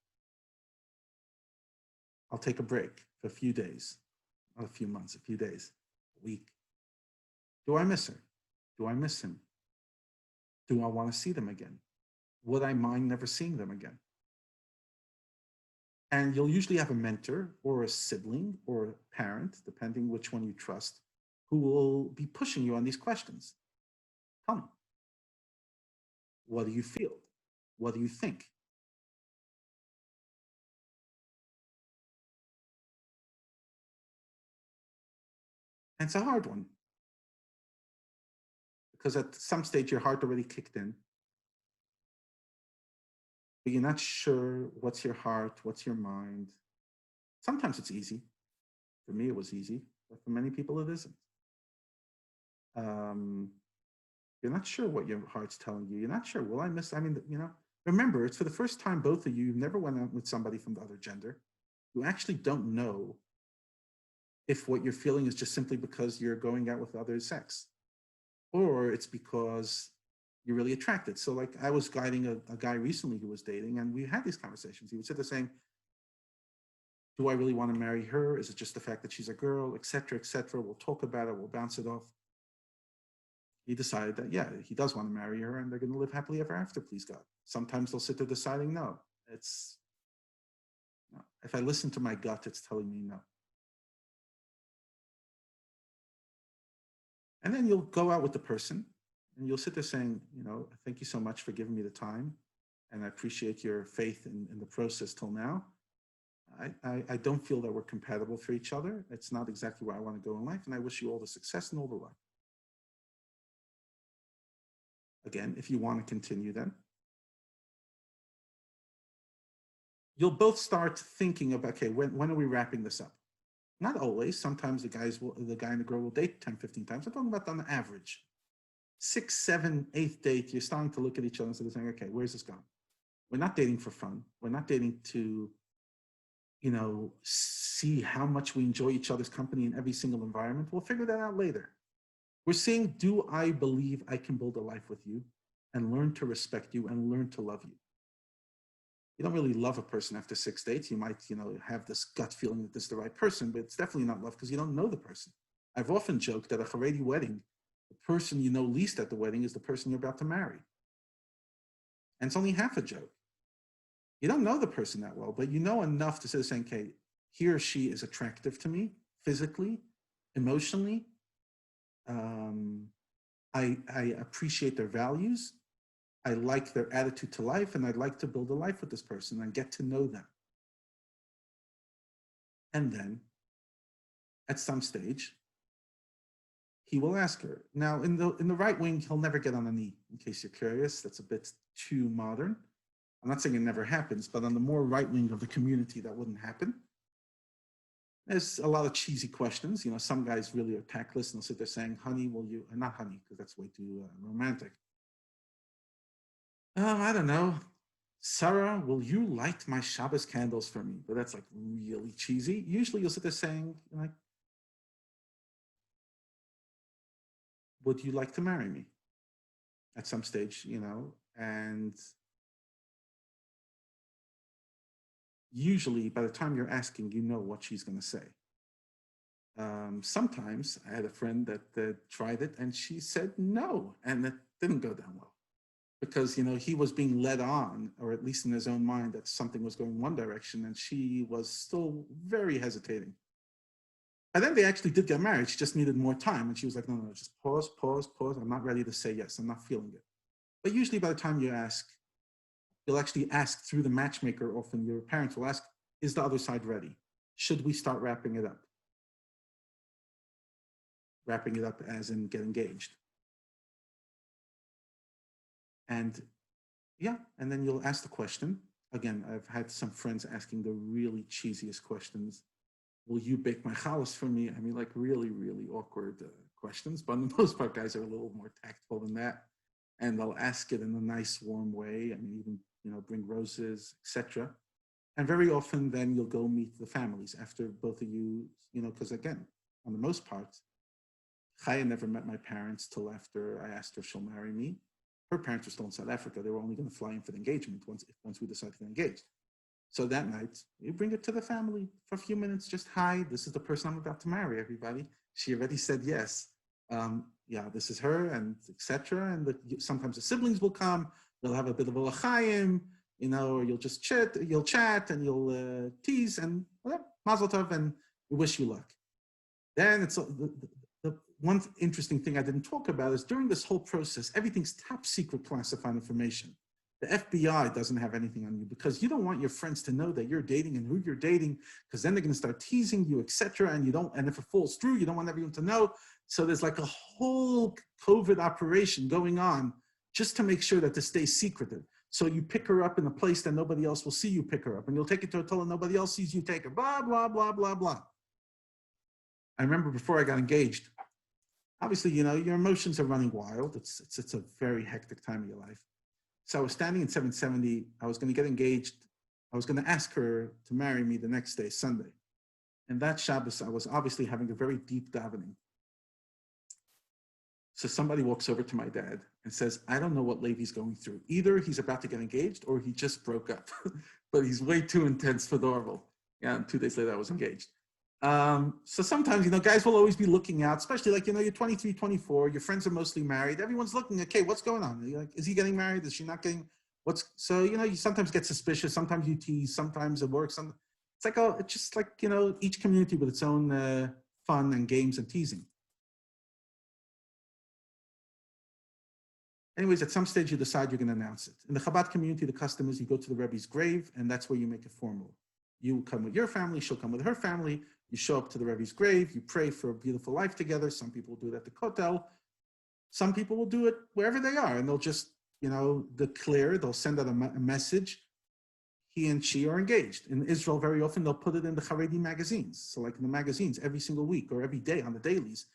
I'll take a break for a few days, not a few months, a few days, a week. Do I miss her? Do I miss him? Do I want to see them again? Would I mind never seeing them again? And you'll usually have a mentor or a sibling or a parent, depending which one you trust, who will be pushing you on these questions. Tell me, what do you feel? What do you think? And it's a hard one, because at some stage your heart already kicked in, but you're not sure what's your heart, what's your mind. Sometimes it's easy. For me, it was easy, but for many people, it isn't. You're not sure what your heart's telling you. You're not sure, will I miss? Remember, it's for the first time, both of you never went out with somebody from the other gender. You actually don't know if what you're feeling is just simply because you're going out with the other sex, or it's because you're really attracted. So I was guiding a guy recently who was dating, and we had these conversations. He would sit there saying, do I really want to marry her? Is it just the fact that she's a girl, et cetera, et cetera? We'll talk about it. We'll bounce it off. he decided that, yeah, he does want to marry her and they're going to live happily ever after, please God. Sometimes they'll sit there deciding, no, it's, no. If I listen to my gut, it's telling me no. And then you'll go out with the person and you'll sit there saying, thank you so much for giving me the time. And I appreciate your faith in the process till now. I don't feel that we're compatible for each other. It's not exactly where I want to go in life. And I wish you all the success and all the luck. Again, if you want to continue, then you'll both start thinking about, okay, when are we wrapping this up? Not always. Sometimes the guy and the girl will date 10, 15 times. I'm talking about on average. 6, 7, 8th date, you're starting to look at each other and saying, okay, where's this going? We're not dating for fun. We're not dating to, see how much we enjoy each other's company in every single environment. We'll figure that out later. We're saying, do I believe I can build a life with you and learn to respect you and learn to love you? You don't really love a person after 6 dates. You might, have this gut feeling that this is the right person, but it's definitely not love because you don't know the person. I've often joked that a Haredi wedding, the person you know least at the wedding is the person you're about to marry. And it's only half a joke. You don't know the person that well, but you know enough to say, okay, he or she is attractive to me physically, emotionally. I appreciate their values. I like their attitude to life, and I'd like to build a life with this person and get to know them. And then, at some stage, he will ask her. Now, in the right wing, he'll never get on a knee, in case you're curious. That's a bit too modern. I'm not saying it never happens, but on the more right wing of the community, that wouldn't happen. There's a lot of cheesy questions. Some guys really are tactless and they'll sit there saying, honey, will you, not honey, because that's way too romantic. I don't know. Sarah, will you light my Shabbos candles for me? But that's like really cheesy. Usually you'll sit there saying, like, would you like to marry me? At some stage, and usually by the time you're asking, you know what she's going to say. Sometimes I had a friend that tried it and she said no, and it didn't go down well because, he was being led on, or at least in his own mind, that something was going one direction and she was still very hesitating. And then they actually did get married. She just needed more time. And she was like, no, just pause. I'm not ready to say yes. I'm not feeling it. But usually by the time you ask, you'll actually ask through the matchmaker. Often your parents will ask, is the other side ready? Should we start wrapping it up? Wrapping it up as in get engaged. And yeah, and then you'll ask the question. Again, I've had some friends asking the really cheesiest questions. Will you bake my challah for me? I mean, like really, really awkward questions. But on the most part, guys are a little more tactful than that. And they'll ask it in a nice, warm way. I mean, even, bring roses, etc. And very often then you'll go meet the families after both of you, because again, on the most part, Chaya never met my parents till after I asked her if she'll marry me. Her parents were still in South Africa. They were only going to fly in for the engagement once we decided to get engaged. So that night, you bring it to the family for a few minutes. Just, hi, this is the person I'm about to marry, everybody. She already said yes. Yeah, this is her, and etc. And sometimes the siblings will come. They'll have a bit of a l'chaim, or you'll just chat, and you'll tease, and mazel tov, and we wish you luck. Then it's the one interesting thing I didn't talk about is during this whole process, everything's top secret classified information. The FBI doesn't have anything on you because you don't want your friends to know that you're dating and who you're dating, because then they're going to start teasing you, etc. And if it falls through, you don't want everyone to know. So there's like a whole COVID operation going on just to make sure that this stays secretive. So you pick her up in a place that nobody else will see you pick her up, and you'll take it to a hotel and nobody else sees you take her, blah, blah, blah, blah, blah. I remember before I got engaged, obviously, your emotions are running wild. It's a very hectic time of your life. So I was standing in 770. I was going to get engaged. I was going to ask her to marry me the next day, Sunday. And that Shabbos, I was obviously having a very deep davening. So somebody walks over to my dad and says, I don't know what Levi's going through. Either he's about to get engaged or he just broke up. But he's way too intense for normal. Yeah, and 2 days later, I was engaged. So sometimes, guys will always be looking out, especially like, you're 23, 24, your friends are mostly married. Everyone's looking, okay, what's going on? You're like, is he getting married? Is she not getting, so, you sometimes get suspicious. Sometimes you tease, sometimes it works. It's like, it's just like, each community with its own fun and games and teasing. Anyways, at some stage you decide you're going to announce it. In the Chabad community, the custom is you go to the Rebbe's grave, and that's where you make it formal. You come with your family, she'll come with her family. You show up to the Rebbe's grave, you pray for a beautiful life together. Some people do it at the Kotel. Some people will do it wherever they are, and they'll just, declare, they'll send out a message. He and she are engaged. In Israel, very often, they'll put it in the Haredi magazines. So like in the magazines, every single week or every day on the dailies,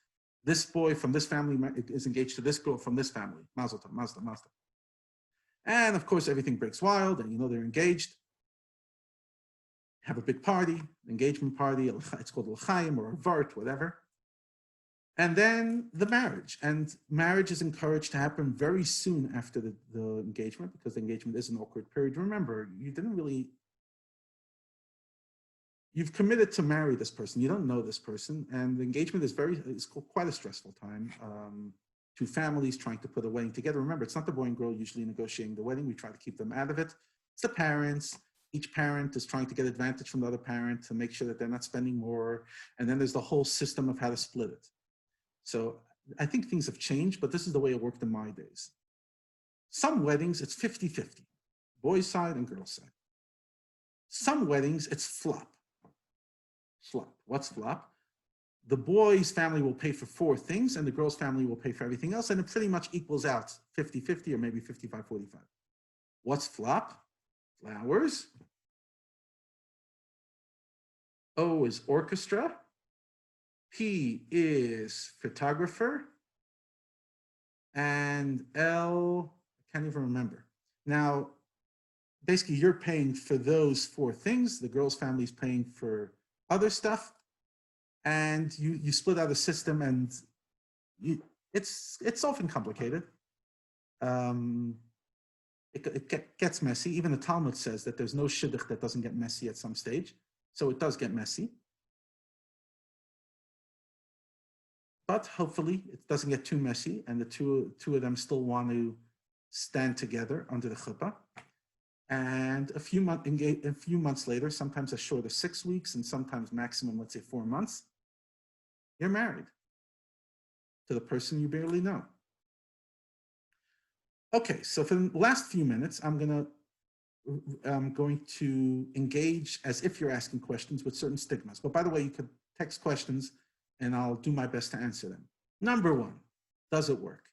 this boy from this family is engaged to this girl from this family. Mazel tov, mazel tov, mazel tov. And of course, everything breaks wild, and they're engaged. Have a big party, engagement party. It's called l'chaim or a vart, whatever. And then the marriage. And marriage is encouraged to happen very soon after the engagement, because the engagement is an awkward period. Remember, you've committed to marry this person. You don't know this person. And the engagement is quite a stressful time. Two families trying to put a wedding together. Remember, it's not the boy and girl usually negotiating the wedding. We try to keep them out of it. It's the parents. Each parent is trying to get advantage from the other parent to make sure that they're not spending more. And then there's the whole system of how to split it. So I think things have changed, but this is the way it worked in my days. Some weddings, it's 50-50, boys' side and girls' side. Some weddings, it's flop. Flop. What's flop? The boy's family will pay for 4 things, and the girl's family will pay for everything else, and it pretty much equals out 50-50 or maybe 55-45. What's flop? Flowers. O is orchestra. P is photographer. And L, I can't even remember. Now, basically, you're paying for those 4 things. The girl's family is paying for other stuff. And you split out a system, and it's often complicated. It gets messy. Even the Talmud says that there's no Shidduch that doesn't get messy at some stage. So it does get messy. But hopefully it doesn't get too messy, and the two of them still want to stand together under the chuppah. And a few months later, sometimes as short as 6 weeks, and sometimes maximum, let's say 4 months, you're married to the person you barely know. Okay, so for the last few minutes, I'm going to engage as if you're asking questions with certain stigmas. But by the way, you could text questions and I'll do my best to answer them. Number 1, does it work?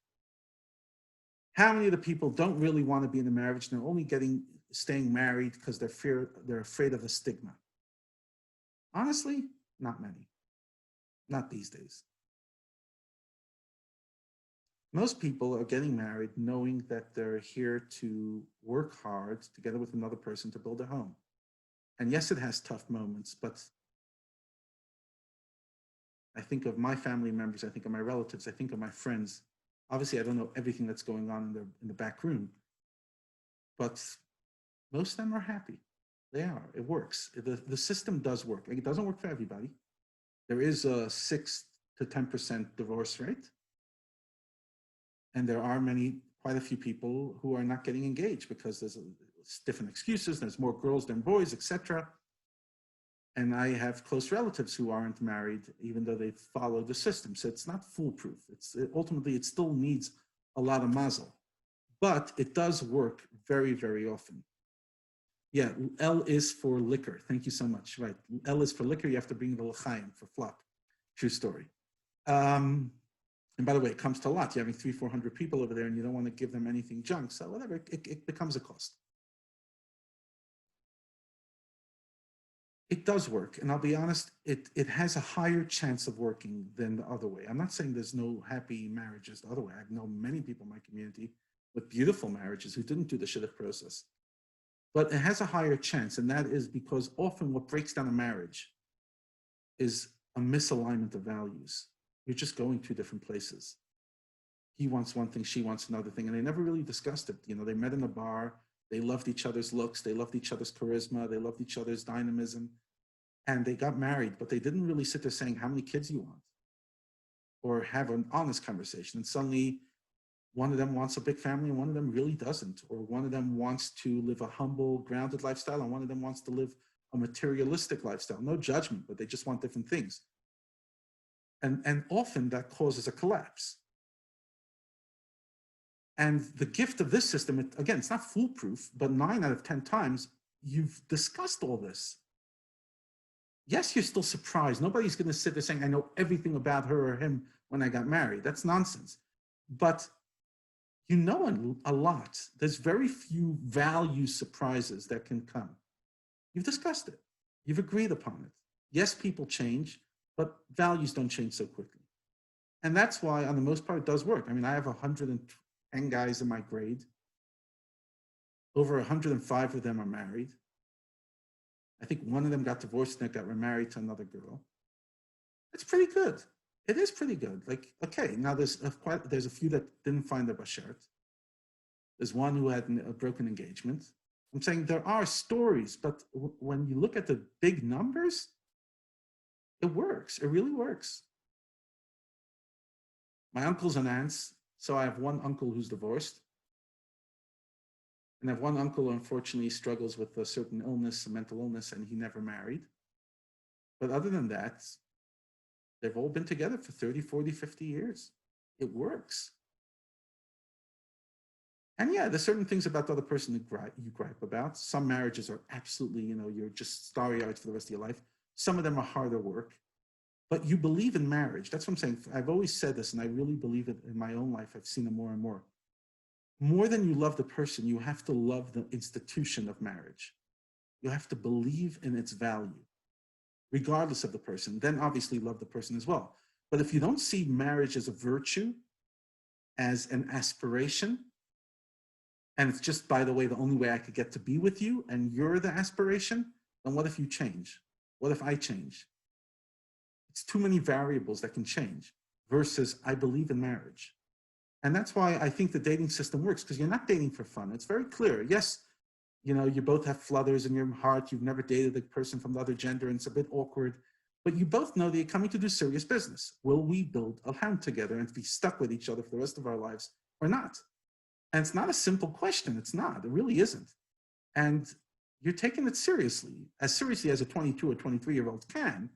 How many of the people don't really want to be in a marriage and they're only staying married because they're afraid of the stigma? Honestly, not many. Not these days. Most people are getting married knowing that they're here to work hard together with another person to build a home. And yes, it has tough moments, but I think of my family members, I think of my relatives, I think of my friends. Obviously, I don't know everything that's going on in the back room, but most of them are happy. They are. It works. The system does work. It doesn't work for everybody. There is a 6 to 10% divorce rate. And there are quite a few people who are not getting engaged because there's different excuses. There's more girls than boys, etc. And I have close relatives who aren't married, even though they follow the system. So it's not foolproof. Ultimately, it still needs a lot of mazel. But it does work very, very often. Yeah, L is for liquor. Thank you so much. Right, L is for liquor. You have to bring the l'chaim for flop. True story. And by the way, it comes to a lot. You're having 300-400 people over there and you don't want to give them anything junk. So whatever, it becomes a cost. It does work. And I'll be honest, it has a higher chance of working than the other way. I'm not saying there's no happy marriages the other way. I know many people in my community with beautiful marriages who didn't do the Shidduch process. But it has a higher chance. And that is because often what breaks down a marriage is a misalignment of values. You're just going 2 different places. He wants one thing, she wants another thing, and they never really discussed it. They met in a bar, they loved each other's looks, they loved each other's charisma, they loved each other's dynamism, and they got married, but they didn't really sit there saying how many kids you want or have an honest conversation. And suddenly one of them wants a big family and one of them really doesn't, or one of them wants to live a humble, grounded lifestyle and one of them wants to live a materialistic lifestyle. No judgment, but they just want different things. And often that causes a collapse. And the gift of this system, again, it's not foolproof, but 9 out of 10 times, you've discussed all this. Yes, you're still surprised. Nobody's going to sit there saying, I know everything about her or him when I got married. That's nonsense. But you know a lot. There's very few value surprises that can come. You've discussed it. You've agreed upon it. Yes, people change, but values don't change so quickly. And that's why, on the most part, it does work. I mean, I have 110 guys in my grade. Over 105 of them are married. I think one of them got divorced and got remarried to another girl. It's pretty good. It is pretty good. Like, okay, now there's a few that didn't find their bashert. There's one who had a broken engagement. I'm saying there are stories, but when you look at the big numbers, it works. It really works. My uncles and aunts, so I have one uncle who's divorced. And I have one uncle who unfortunately struggles with a certain illness, a mental illness, and he never married. But other than that, they've all been together for 30, 40, 50 years. It works. And yeah, there's certain things about the other person that you gripe about. Some marriages are absolutely, you're just starry-eyed for the rest of your life. Some of them are harder work. But you believe in marriage. That's what I'm saying. I've always said this, and I really believe it in my own life. I've seen it more and more. More than you love the person, you have to love the institution of marriage. You have to believe in its value, regardless of the person. Then obviously love the person as well. But if you don't see marriage as a virtue, as an aspiration, and it's just, by the way, the only way I could get to be with you, and you're the aspiration, then what if you change? What if I change? It's too many variables that can change versus I believe in marriage. And that's why I think the dating system works, because you're not dating for fun. It's very clear. Yes, you both have flutters in your heart. You've never dated a person from the other gender, and it's a bit awkward. But you both know that you're coming to do serious business. Will we build a home together and be stuck with each other for the rest of our lives or not? And it's not a simple question. It's not. It really isn't. And you're taking it seriously as a 22 or 23-year-old can.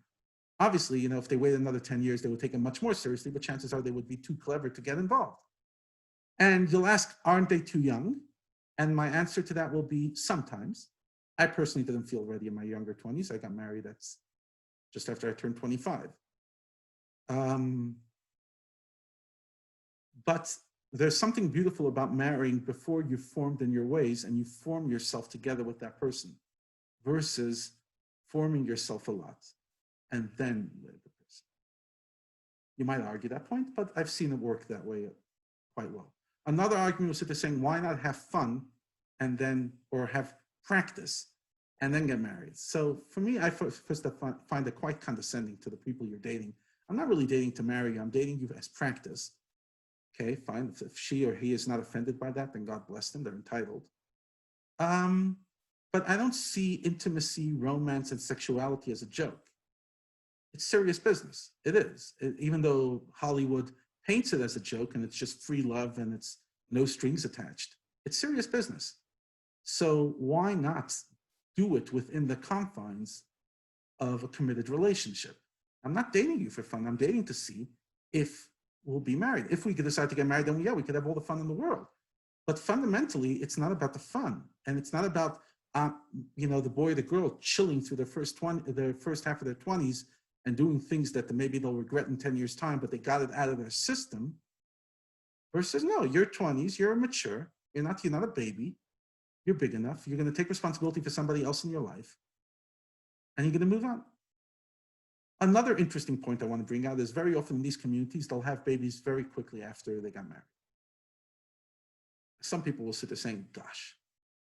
Obviously, if they wait another 10 years, they would take it much more seriously, but chances are they would be too clever to get involved. And you'll ask, aren't they too young? And my answer to that will be sometimes. I personally didn't feel ready in my younger 20s. I got married just after I turned 25. But there's something beautiful about marrying before you've formed in your ways and you form yourself together with that person versus forming yourself a lot and then live the person. You might argue that point, but I've seen it work that way quite well. Another argument was sit there saying, why not have fun and then, or have practice and then get married? So for me, I first find it quite condescending to the people you're dating. I'm not really dating to marry you. I'm dating you as practice. Okay, fine. If she or he is not offended by that, then God bless them. They're entitled. But I don't see intimacy, romance, and sexuality as a joke. It's serious business. It is. Even though Hollywood paints it as a joke and it's just free love and it's no strings attached. It's serious business. So why not do it within the confines of a committed relationship? I'm not dating you for fun. I'm dating to see if we'll be married. If we could decide to get married, then yeah, we could have all the fun in the world. But fundamentally, it's not about the fun. And it's not about, the boy or the girl chilling through their first half of their 20s and doing things that maybe they'll regret in 10 years' time, but they got it out of their system. Versus, no, you're 20s, you're mature, you're not a baby, you're big enough, you're gonna take responsibility for somebody else in your life, and you're gonna move on. Another interesting point I wanna bring out is very often in these communities, they'll have babies very quickly after they got married. Some people will sit there saying, gosh,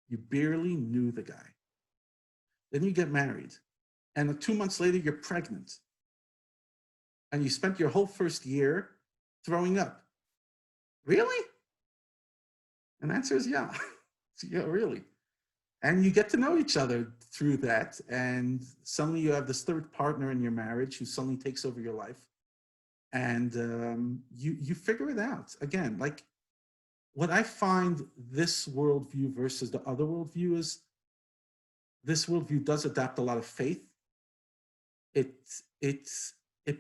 you barely knew the guy. Then you get married, and 2 months later, you're pregnant. And you spent your whole first year throwing up. Really? And the answer is yeah. Yeah, really. And you get to know each other through that, and suddenly you have this third partner in your marriage who suddenly takes over your life, and you figure it out. Again, like what I find this worldview versus the other worldview is this worldview does adapt a lot of faith. It it it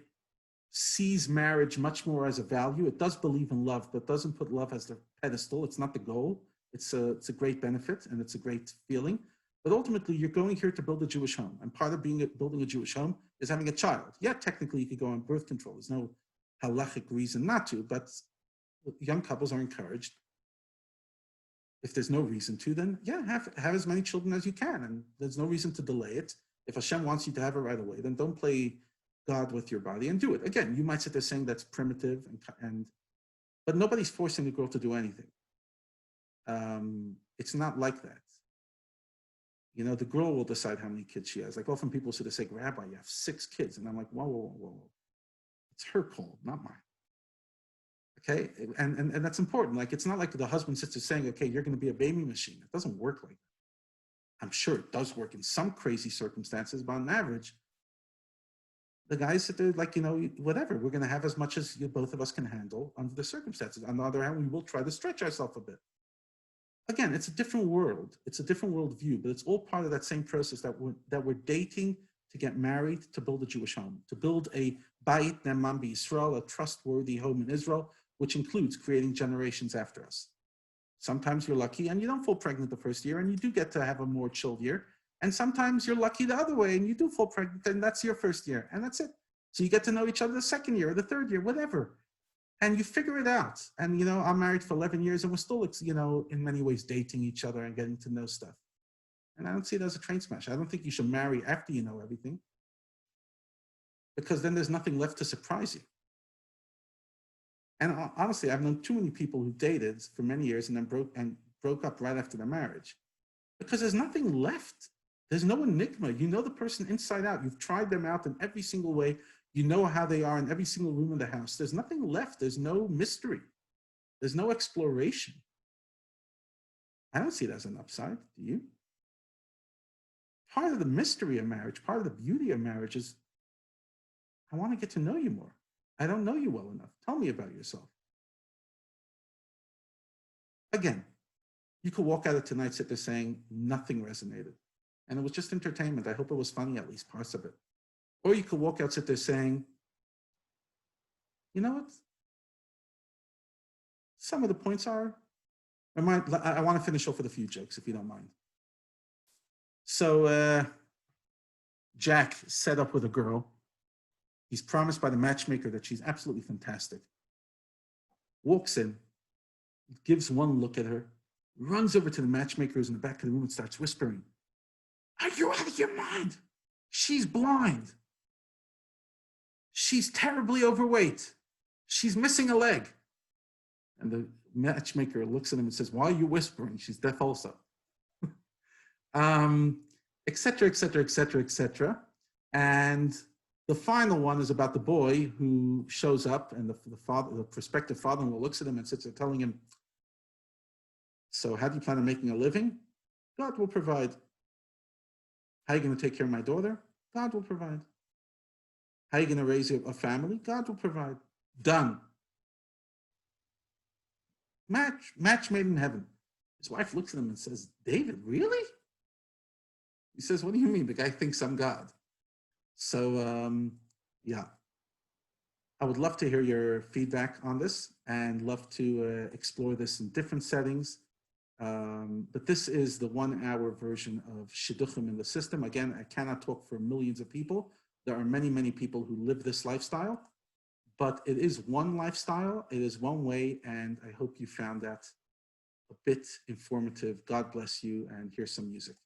sees marriage much more as a value. It does believe in love, but doesn't put love as the pedestal. It's not the goal. It's a great benefit and it's a great feeling. But ultimately, you're going here to build a Jewish home. And part of building a Jewish home is having a child. Yeah, technically, you could go on birth control. There's no halachic reason not to, but young couples are encouraged. If there's no reason to, then yeah, have as many children as you can. And there's no reason to delay it. If Hashem wants you to have it right away, then don't play God with your body and do it. Again, you might sit there saying that's primitive, but nobody's forcing the girl to do anything. It's not like that. You know, the girl will decide how many kids she has. Like often people sit there say, Rabbi, you have 6 kids. And I'm like, whoa. It's her call, not mine. Okay, and that's important. Like, it's not like the husband sits there saying, okay, you're going to be a baby machine. It doesn't work like that. I'm sure it does work in some crazy circumstances, but on average, the guys sit there like, you know, whatever, we're going to have as much as both of us can handle under the circumstances. On the other hand, we will try to stretch ourselves a bit. Again, it's a different world. It's a different worldview, but it's all part of that same process that we're dating to get married, to build a Jewish home, to build a Bayit Ne'eman B'Yisrael, a trustworthy home in Israel, which includes creating generations after us. Sometimes you're lucky and you don't fall pregnant the first year and you do get to have a more chilled year. And sometimes you're lucky the other way and you do fall pregnant and that's your first year and that's it. So you get to know each other the second year or the third year, whatever. And you figure it out. And, you know, I'm married for 11 years and we're still, you know, in many ways dating each other and getting to know stuff. And I don't see it as a train smash. I don't think you should marry after you know everything, because then there's nothing left to surprise you. And honestly, I've known too many people who dated for many years and then broke up right after their marriage, because there's nothing left. There's no enigma. You know the person inside out. You've tried them out in every single way. You know how they are in every single room in the house. There's nothing left. There's no mystery. There's no exploration. I don't see it as an upside. Do you? Part of the mystery of marriage, part of the beauty of marriage is, I want to get to know you more. I don't know you well enough. Tell me about yourself. Again, you could walk out of tonight, sit there saying nothing resonated. And it was just entertainment. I hope it was funny, at least parts of it. Or you could walk out, sit there saying, you know what? Some of the points are, I want to finish off with a few jokes, if you don't mind. So Jack set up with a girl. He's promised by the matchmaker that she's absolutely fantastic. Walks in, gives one look at her, runs over to the matchmaker who's in the back of the room and starts whispering, "Are you out of your mind? She's blind. She's terribly overweight. She's missing a leg." And the matchmaker looks at him and says, "Why are you whispering? She's deaf also." Et cetera, et cetera, et cetera, et cetera. And the final one is about the boy who shows up, and the prospective father-in-law looks at him and sits there telling him, "So how do you plan on making a living? God will provide. How are you going to take care of my daughter? God will provide. How are you going to raise a family? God will provide. Done. Match made in heaven." His wife looks at him and says, "David, really?" He says, "What do you mean? The guy thinks I'm God." So, yeah. I would love to hear your feedback on this and love to explore this in different settings. But this is the 1-hour version of Shidduchim in the system. Again, I cannot talk for millions of people. There are many, many people who live this lifestyle, but it is one lifestyle. It is one way. And I hope you found that a bit informative. God bless you. And here's some music.